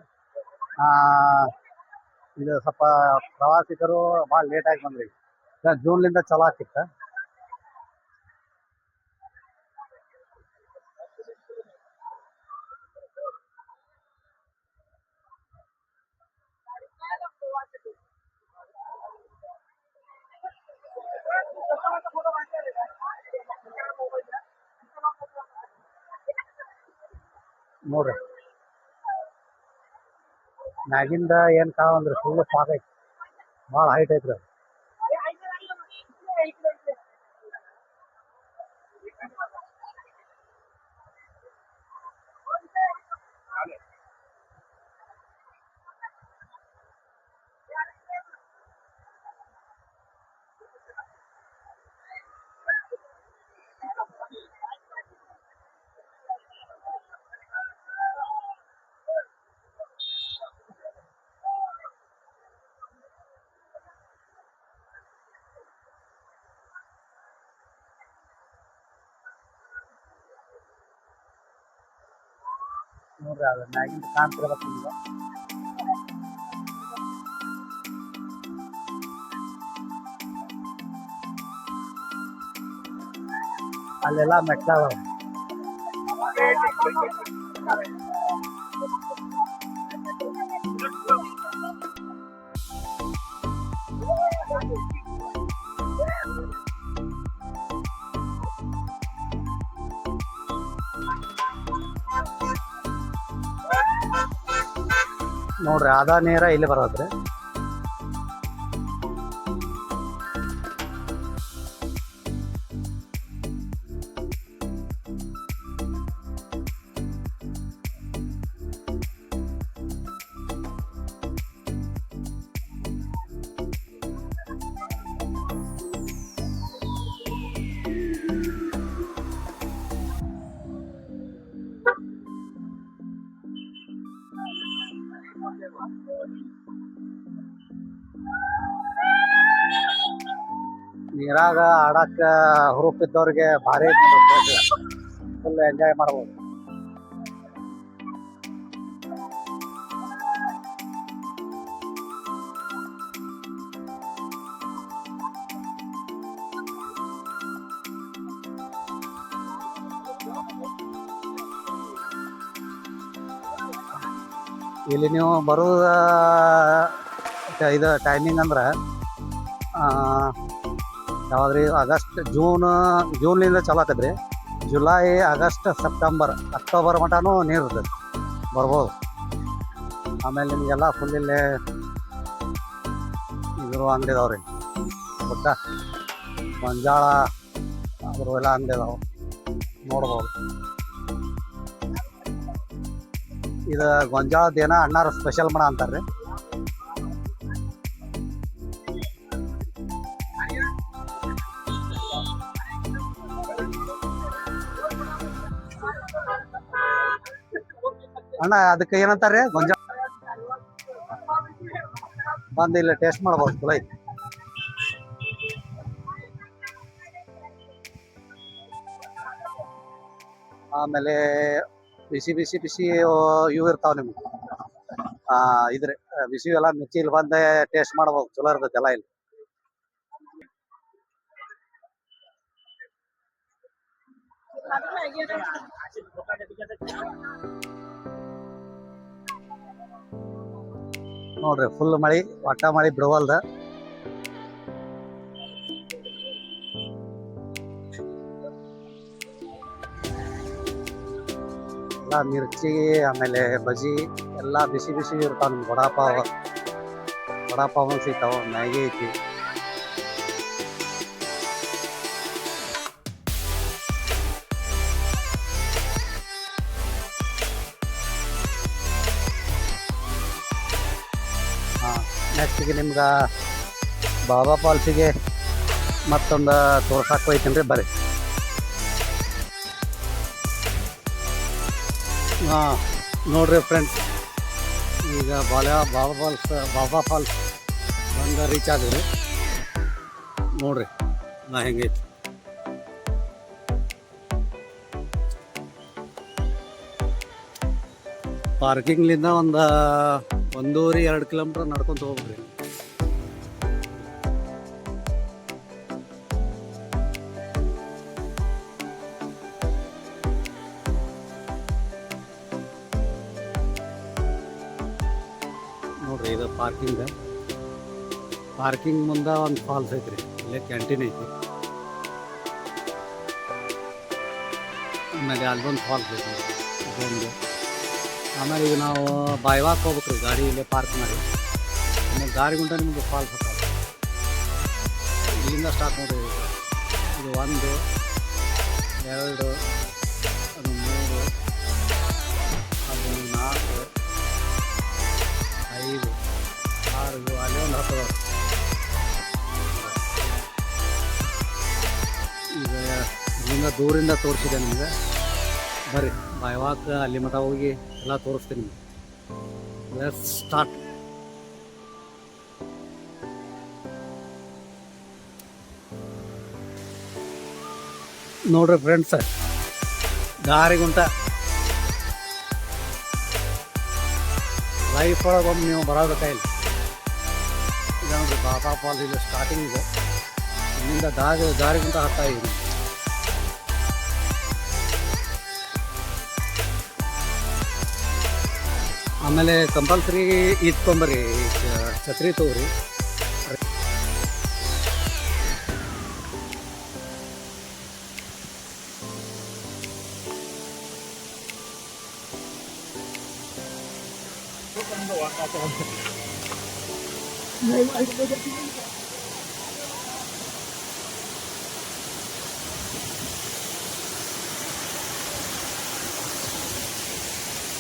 ಇದು ಸ್ವಲ್ಪ ಪ್ರವಾಸಿಗರು ಭಾಳ ಲೇಟ್ ಆಗಿ ಬಂದ್ರಿ. ಜೂನ್ಲಿಂದ ಚಲೋ ಆಗ್ತಿತ್ತು. ನೋಡ್ರಿ, ಮ್ಯಾಗಿಂದ ಏನ್ ಕಾಣಂದ್ರಿ, ಫುಲ್ ಫಾಗ್ ಐತಿ, ಭಾಳ ಹೈಟ್ ಐತ್ರಿ ಅದು. ನೋಡ್ರಿ, ಅದು ಮ್ಯಾಗಿಂದ ಕಾಣ್ತಿರ್ಬೇಕು ನಿಮ್ಗೆ. ಅಲ್ಲೆಲ್ಲ ಮೆಟ್ಲ ಅದಾವ. ನೋಡ್ರಿ, ಅದ ನೀರ ಇಲ್ಲಿ ಬರೋದ್ರಿ. ನೀರಾಗ ಆಡಕ್ಕ ಹುರುಪಿದ್ದವ್ರಿಗೆ ಭಾರಿ ಫುಲ್ ಎಂಜಾಯ್ ಮಾಡ್ಬೋದು. ಇಲ್ಲಿ ನೀವು ಬರೋದ ಇದು ಟೈಮಿಂಗ್ ಅಂದ್ರೆ ಯಾವಾಗ್ರಿ, ಆಗಸ್ಟ್ ಜೂನ್ಲಿಂದ ಚಲೋ ಆಕತ್ರಿ. ಜುಲೈ, ಆಗಸ್ಟ್, ಸೆಪ್ಟೆಂಬರ್, ಅಕ್ಟೋಬರ್ ಮಟನೂ ನೀರು ಇರ್ತದೆ, ಬರ್ಬೋದು. ಆಮೇಲೆ ನಿಮಗೆಲ್ಲ ಫುಲ್ ಇಲ್ಲೇ ಇದ್ರ ಅಂಗಡಿ ಇದಾವ್ರಿ, ಗೊತ್ತಾ, ಗೊಂಜಾಳ ಅದ್ರ ಎಲ್ಲ ಅಂಗಡಿ ಇದಾವೆ, ನೋಡ್ಬೋದು. ಇದು ಗೊಂಜಾಳದ ಏನ ಅಣ್ಣಾರ ಸ್ಪೆಷಲ್ ಮಣ ಅಂತಾರ್ರಿ. ಅಣ್ಣ, ಅದಕ್ಕೆ ಏನಂತಾರ್ರಿ, ಗೊಂಜಾಳ ಬಂದು ಇಲ್ಲಿ ಟೇಸ್ಟ್ ಮಾಡ್ಬೋದು, ಚಲೋ ಐತಿ. ಆಮೇಲೆ ಬಿಸಿ ಬಿಸಿ ಬಿಸಿ ಇವು ಇರ್ತಾವ ನಿಮ್ಗೆ. ಇದ್ರಿ ಬಿಸಿ ಎಲ್ಲ ಮಿರ್ಚಿ ಇಲ್ಲಿ ಬಂದು ಟೇಸ್ಟ್ ಮಾಡ್ಬೋದು, ಚಲೋ ಇರ್ತೈತೆ ಎಲ್ಲ ಇಲ್ಲಿ. ನೋಡ್ರಿ, ಫುಲ್ ಮಳಿ, ಒಟ್ಟ ಮಳಿ ಬಿಡವಲ್ದ. ಎಲ್ಲ ಮಿರ್ಚಿ ಆಮೇಲೆ ಬಜಿ ಎಲ್ಲ ಬಿಸಿ ಬಿಸಿ ಇರ್ತಾವ. ನಿಮ್ಗೆ ವಡಾಪಾವ್ ಸಿಗ್ತಾವ, ಮ್ಯಾಗಿ ಐತಿ. ಹಾಂ, ನೆಕ್ಸ್ಟಿಗೆ ನಿಮ್ಗೆ ಬಾಬಾ ಫಾಲ್ಸಿಗೆ ಮತ್ತೊಂದು ತೋರ್ಸಕ್ಕೆ ಹೋಯ್ತೀನಿ ರೀ, ಬರ್ರಿ. ಹಾಂ, ನೋಡ್ರಿ ಫ್ರೆಂಡ್ಸ್, ಈಗ ಬಾಬಾ ಫಾಲ್ಸ್ ಬಂದು ರೀಚ್ ಆದ್ರಿ. ನೋಡ್ರಿ ನಾ ಹೆಂಗೈತಿ. ಪಾರ್ಕಿಂಗ್ಲಿಂದ ಒಂದು 1.5-2 ಕಿಲೋಮೀಟ್ರ್ ನಡ್ಕೊಂತ ಹೋಗ್ರಿ. ನೋಡ್ರಿ ಇದು ಪಾರ್ಕಿಂಗ್ ಮುಂದೆ ಒಂದು ಫಾಲ್ಸ್ ಐತ್ರಿ, ಇಲ್ಲೇ ಕ್ಯಾಂಟೀನ್ ಐತಿ. ಆಮೇಲೆ ಅಲ್ಲೊಂದು ಫಾಲ್ಸ್ ಐತಿ ಇದೊಂದು. ಆಮೇಲೆ ಈಗ ನಾವು ಬಾಯ್ವಾಕ್ ಹೋಗ್ಬೇಕ್ರಿ, ಗಾಡಿ ಇಲ್ಲೇ ಪಾರ್ಕ್ ಮಾಡಿ. ಆಮೇಲೆ ದಾರಿಗುಂಟ ನಿಮ್ಗೆ ಫಾಲ್ಸ್ ಅದಾವ. ಇಲ್ಲಿಂದ ಸ್ಟಾರ್ಟ್ ನೋಡ್ರಿ. ಇದು 1, 2, ಅದು 3, ಅದು 4, 5, 6, ಅಲ್ಲೇ ಒಂದು 10. ಈಗ ಇಲ್ಲಿಂದ ದೂರಿಂದ ತೋರಿಸಿದೆ ನಿಮಗೆ. ಬರ್ರಿ ಬಾಯ್ವಾಕ್ ಅಲ್ಲಿ ಮಠ ಹೋಗಿ ಎಲ್ಲ ತೋರಿಸ್ತೀನಿ ನಿಮಗೆ. Let's start. ನೋಡ್ರಿ ಫ್ರೆಂಡ್ಸ್, ದಾರಿಗುಂಟ ಲೈಫ್ ಒಳಗೆ ಒಮ್ಮೆ ನೀವು ಬರೋದಕ್ಕಾಗಿಲ್ಲ. ಈಗ ನೋಡ್ರಿ ಬಾಬಾ ಫಾಲ್ಸ್ ಇಲ್ಲಿ ಸ್ಟಾರ್ಟಿಂಗ್ ಇದೆ. ಇಲ್ಲಿಂದ ದಾರಿಗುಂಟ ಹತ್ತಾ ಇದೆ. ಆಮೇಲೆ ಕಂಪಲ್ಸರಿ ಇಟ್ಕೊಂಬರ್ರಿ, ಛತ್ರಿ ತಗೋರಿ.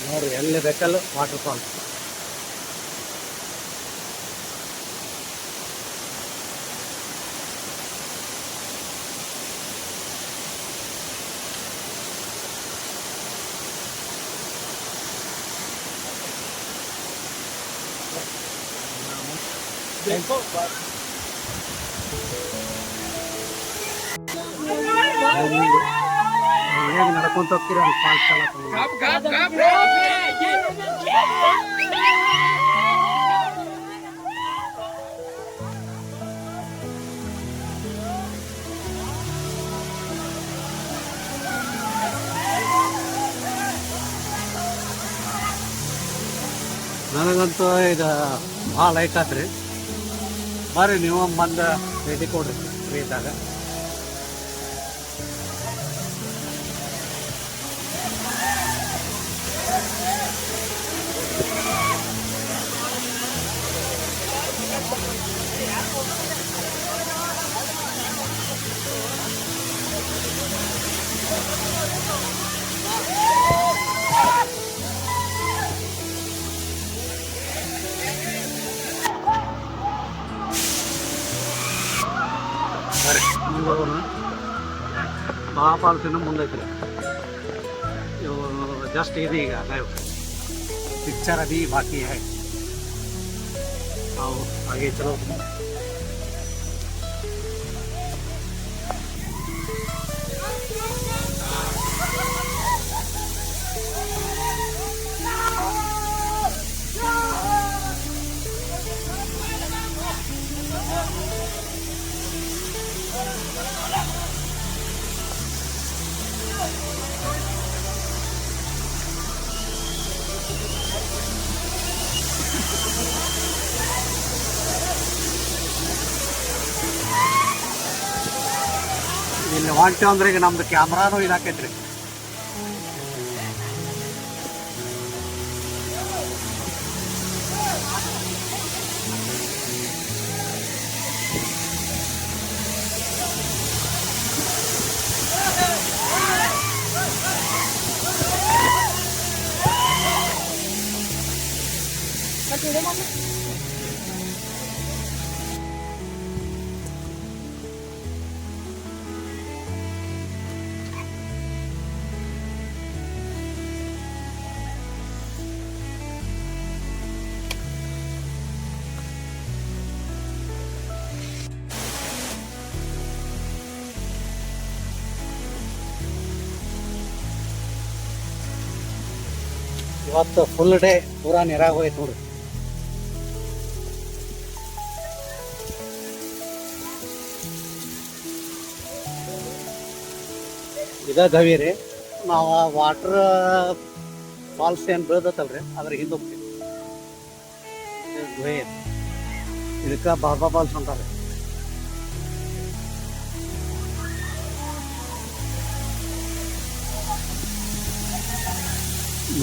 ನೋಡ್ರಿ ಎಲ್ಲಿ ಬೇಕಲ್ಲ ವಾಟರ್ ಫಾಲ್ಸ್. ಹೇಗೆ ನಡ್ಕೊಂತ ಹೋಗ್ತೀರ ಅಲ್ಲಿ ಫಾಲ್ಸ್ ನನಗಂತೂ ಇದು ಭಾಳ ಲೈಕ್ ಆತ್ರಿ. ಬರ್ರಿ ನೀವು ಬಂದು ಭೇಟಿ ಕೊಡ್ರಿ ಫ್ರೀ ಇದ್ದಾಗ. ಬಾಬಾ ಫಾಲ್ಸಿನ ಮುಂದೈತ್ರಿ. ಇವು ಜಸ್ಟ್ ಇದೆ ಈಗ ಲೈವ್ ಪಿಕ್ಚರ್ ಅದಿ ಬಾಕಿ ಹೈ. आओ आगे चलो. ಇಲ್ಲಿ ಹೊಂಟೆ ಅಂದ್ರೆ ಈಗ ನಮ್ದು ಕ್ಯಾಮ್ರಾನು ಇದಾಕೈತ್ರಿ. ಇವತ್ತು ಫುಲ್ ಡೇ ಪೂರಾ ನೀರಾಗ ಹೋಯ್ತು ನೋಡ್ರಿ. ಇದ ಗವಿ ರೀ. ನಾವು ವಾಟರ್ ಫಾಲ್ಸ್ ಏನು ಬೀಳ್ದತ್ತಲ್ರಿ ಅದ್ರ ಹಿಂದೆ ಹೋಗ್ತೀವಿ. ಗುಹೆ ಇದಕ್ಕೆ ಬಾಬಾ ಫಾಲ್ಸ್ ಅಂತಾರೆ.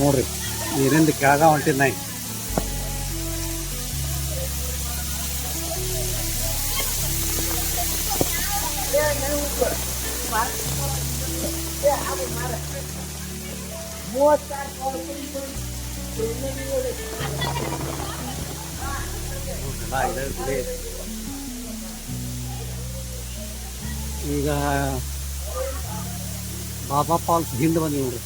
ನೋಡ್ರಿ ನೀರಿಂದ ಕೆಳಗ ಹೊಂಟಿದ್ ನಾಯಿ. ಈಗ ಬಾಬಾ ಫಾಲ್ಸ್ ಹಿಂದೆ ಬಂದಿ ನೋಡ್ರಿ.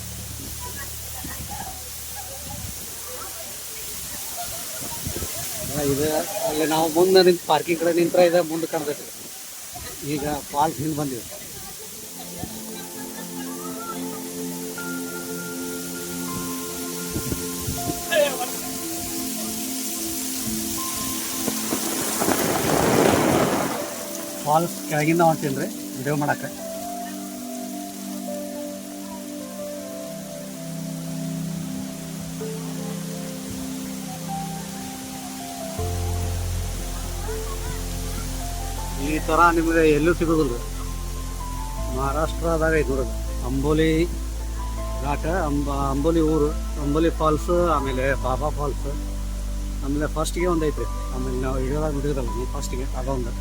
ಇದು ಅಲ್ಲಿ ನಾವು ಮುಂದೆ ನಿಂತು ಪಾರ್ಕಿಂಗ್ ಕಡೆ ನಿಂತ್ರೆ ಇದೆ ಮುಂದೆ ಕಾಣ್ತೈತಿ. ಈಗ ಫಾಲ್ಸ್ ಹಿಂದೆ ಬಂದಿವಿ. ಫಾಲ್ಸ್ ಕೆಳಗಿಂದ ಹೊಂಟೀನಿ ರೀ ವಿಡಿಯೋ ಮಾಡಕ್ಕೆ. ಈ ಥರ ನಿಮಗೆ ಎಲ್ಲೂ ಸಿಗೋದಿಲ್ಲ. ಮಹಾರಾಷ್ಟ್ರದಾಗ ಐತೆ ನೋಡೋದು ಅಂಬೋಲಿ ಘಾಟ, ಅಂಬೋಲಿ ಊರು, ಅಂಬೋಲಿ ಫಾಲ್ಸ್, ಆಮೇಲೆ ಬಾಬಾ ಫಾಲ್ಸ್, ಆಮೇಲೆ ಫಸ್ಟಿಗೆ ಒಂದು ಐತ್ರಿ. ಆಮೇಲೆ ನಾವು ವಿಡಿಯೋದಾಗ ನೋಡಿದ್ರಲ್ಲ ನೀವು ಫಸ್ಟಿಗೆ ಅದೊಂದು,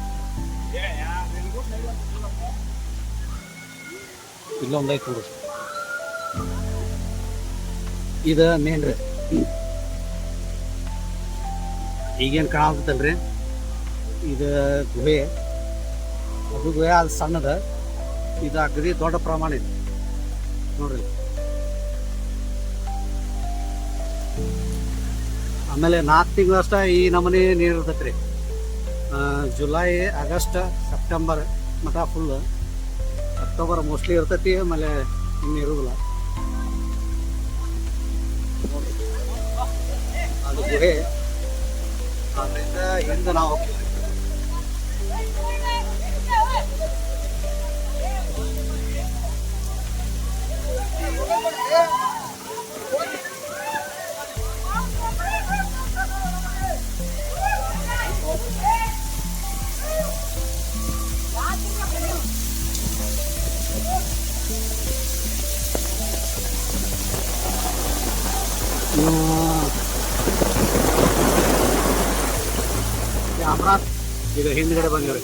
ಇಲ್ಲೊಂದು ಐತೆ ನೋಡ್ರಿ. ಇದು ಮೇನ್ ರೀ. ಈಗೇನು ಕಾಣತ್ತಲ್ರಿ ಇದು ಗುಹೆ. ಅದು ಗುಹೆ ಅದು ಸಣ್ಣದ, ಇದು ಅಗದಿ ದೊಡ್ಡ ಪ್ರಮಾಣ ಇದೆ ನೋಡ್ರಿ. ಆಮೇಲೆ 4 ತಿಂಗಳು ಅಷ್ಟ ಈ ನಮೂನಿ ನೀರು ಇರ್ತೈತೆ ರೀ. ಜುಲೈ, ಆಗಸ್ಟ್, ಸೆಪ್ಟೆಂಬರ್ ಮಟ ಫುಲ್. ಅಕ್ಟೋಬರ್ ಮೋಸ್ಟ್ಲಿ ಇರ್ತೈತಿ, ಆಮೇಲೆ ಇನ್ನು ಇರೋದಿಲ್ಲ. ಅದು ಗುಹೆ. ಅದರಿಂದ ಹಿಂದೆ ನಾವು ಹೋಗ್ತೀವಿ. ಕ್ಯಾಮ್ರಾ ಈಗ ಹಿಂದ್ಗಡೆ ಬಂದಿವ್ರಿ.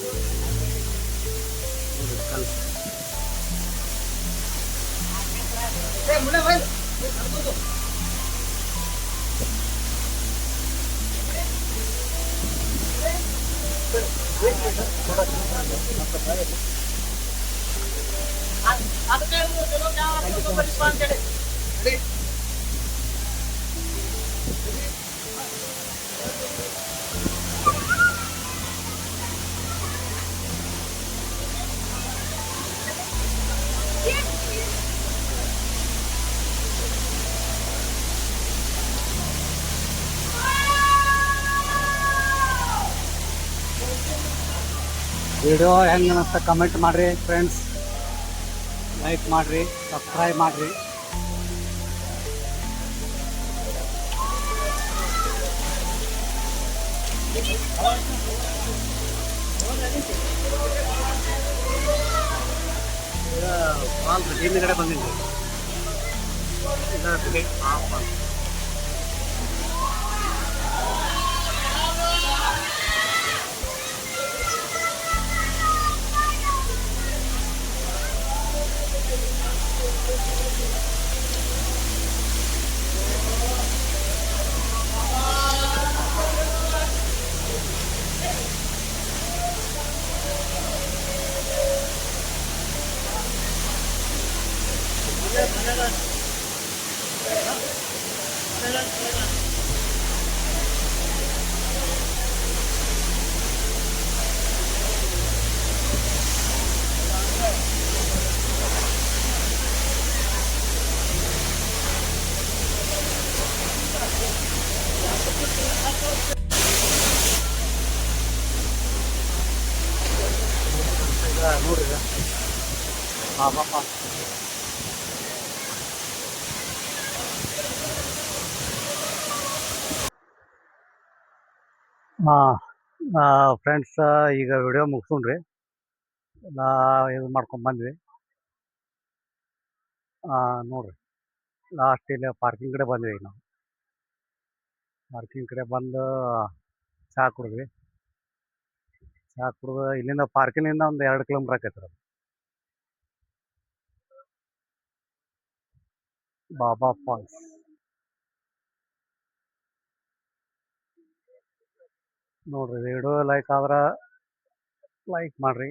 ವಿಡಿಯೋ ಹೆಂಗೆ ಅನ್ನಿಸ್ತಾ ಕಮೆಂಟ್ ಮಾಡಿರಿ ಫ್ರೆಂಡ್ಸ್, ಲೈಕ್ ಮಾಡಿರಿ, ಸಬ್ಸ್ಕ್ರೈಬ್ ಮಾಡಿರಿ. ಹಿಂದ್ಗಡೆ ಬಂದಿದ್ವಿ. ನೋಡ್ರಿ ಹಾಂ ಹಾಂ ಹಾಂ ಫ್ರೆಂಡ್ಸ್, ಈಗ ವಿಡಿಯೋ ಮುಗಿಸೋಣ್ರಿ. ನಾ ಇದು ಮಾಡ್ಕೊಂಡು ಬಂದ್ವಿ. ನೋಡ್ರಿ, ಲಾಸ್ಟ್ ಇಲ್ಲಿ ಪಾರ್ಕಿಂಗ್ ಕಡೆ ಬಂದ್ವಿ. ಈಗ ನಾವು ಪಾರ್ಕಿಂಗ್ ಕಡೆ ಬಂದು ಚಹಾ ಕುಡಿದ್ವಿ. ಚಹಾ ಕುಡಿದು ಇಲ್ಲಿಂದ ಪಾರ್ಕಿನಿಂದ ಒಂದು 2 ಕಿಲೋಮೀಟ್ರ್ ಆಕೈತೆ ರೀ. ಬಾಬಾ ಫಾಲ್ಸ್ ನೋಡ್ರಿ. ವಿಡಿಯೋ ಲೈಕ್ ಆದ್ರೆ ಲೈಕ್ ಮಾಡಿರಿ,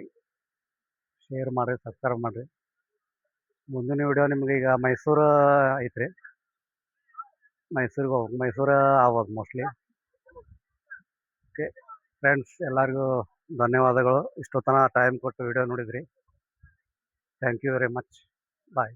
ಶೇರ್ ಮಾಡಿರಿ, ಸಬ್ಸ್ಕ್ರೈಬ್ ಮಾಡಿರಿ. ಮುಂದಿನ ವಿಡಿಯೋ ನಿಮ್ಗೆ ಈಗ ಮೈಸೂರು ಐತ್ರಿ. ಮೈಸೂರಿಗೆ ಹೋಗ್ಬೇಕು. ಮೈಸೂರು ಆಗ್ಬೋದು ಮೋಸ್ಟ್ಲಿ. ಓಕೆ ಫ್ರೆಂಡ್ಸ್, ಎಲ್ಲರಿಗೂ ಧನ್ಯವಾದಗಳು. ಇಷ್ಟೊತ್ತನ ಟೈಮ್ ಕೊಟ್ಟು ವಿಡಿಯೋ ನೋಡಿದ್ರಿ. Thank you very much. Bye.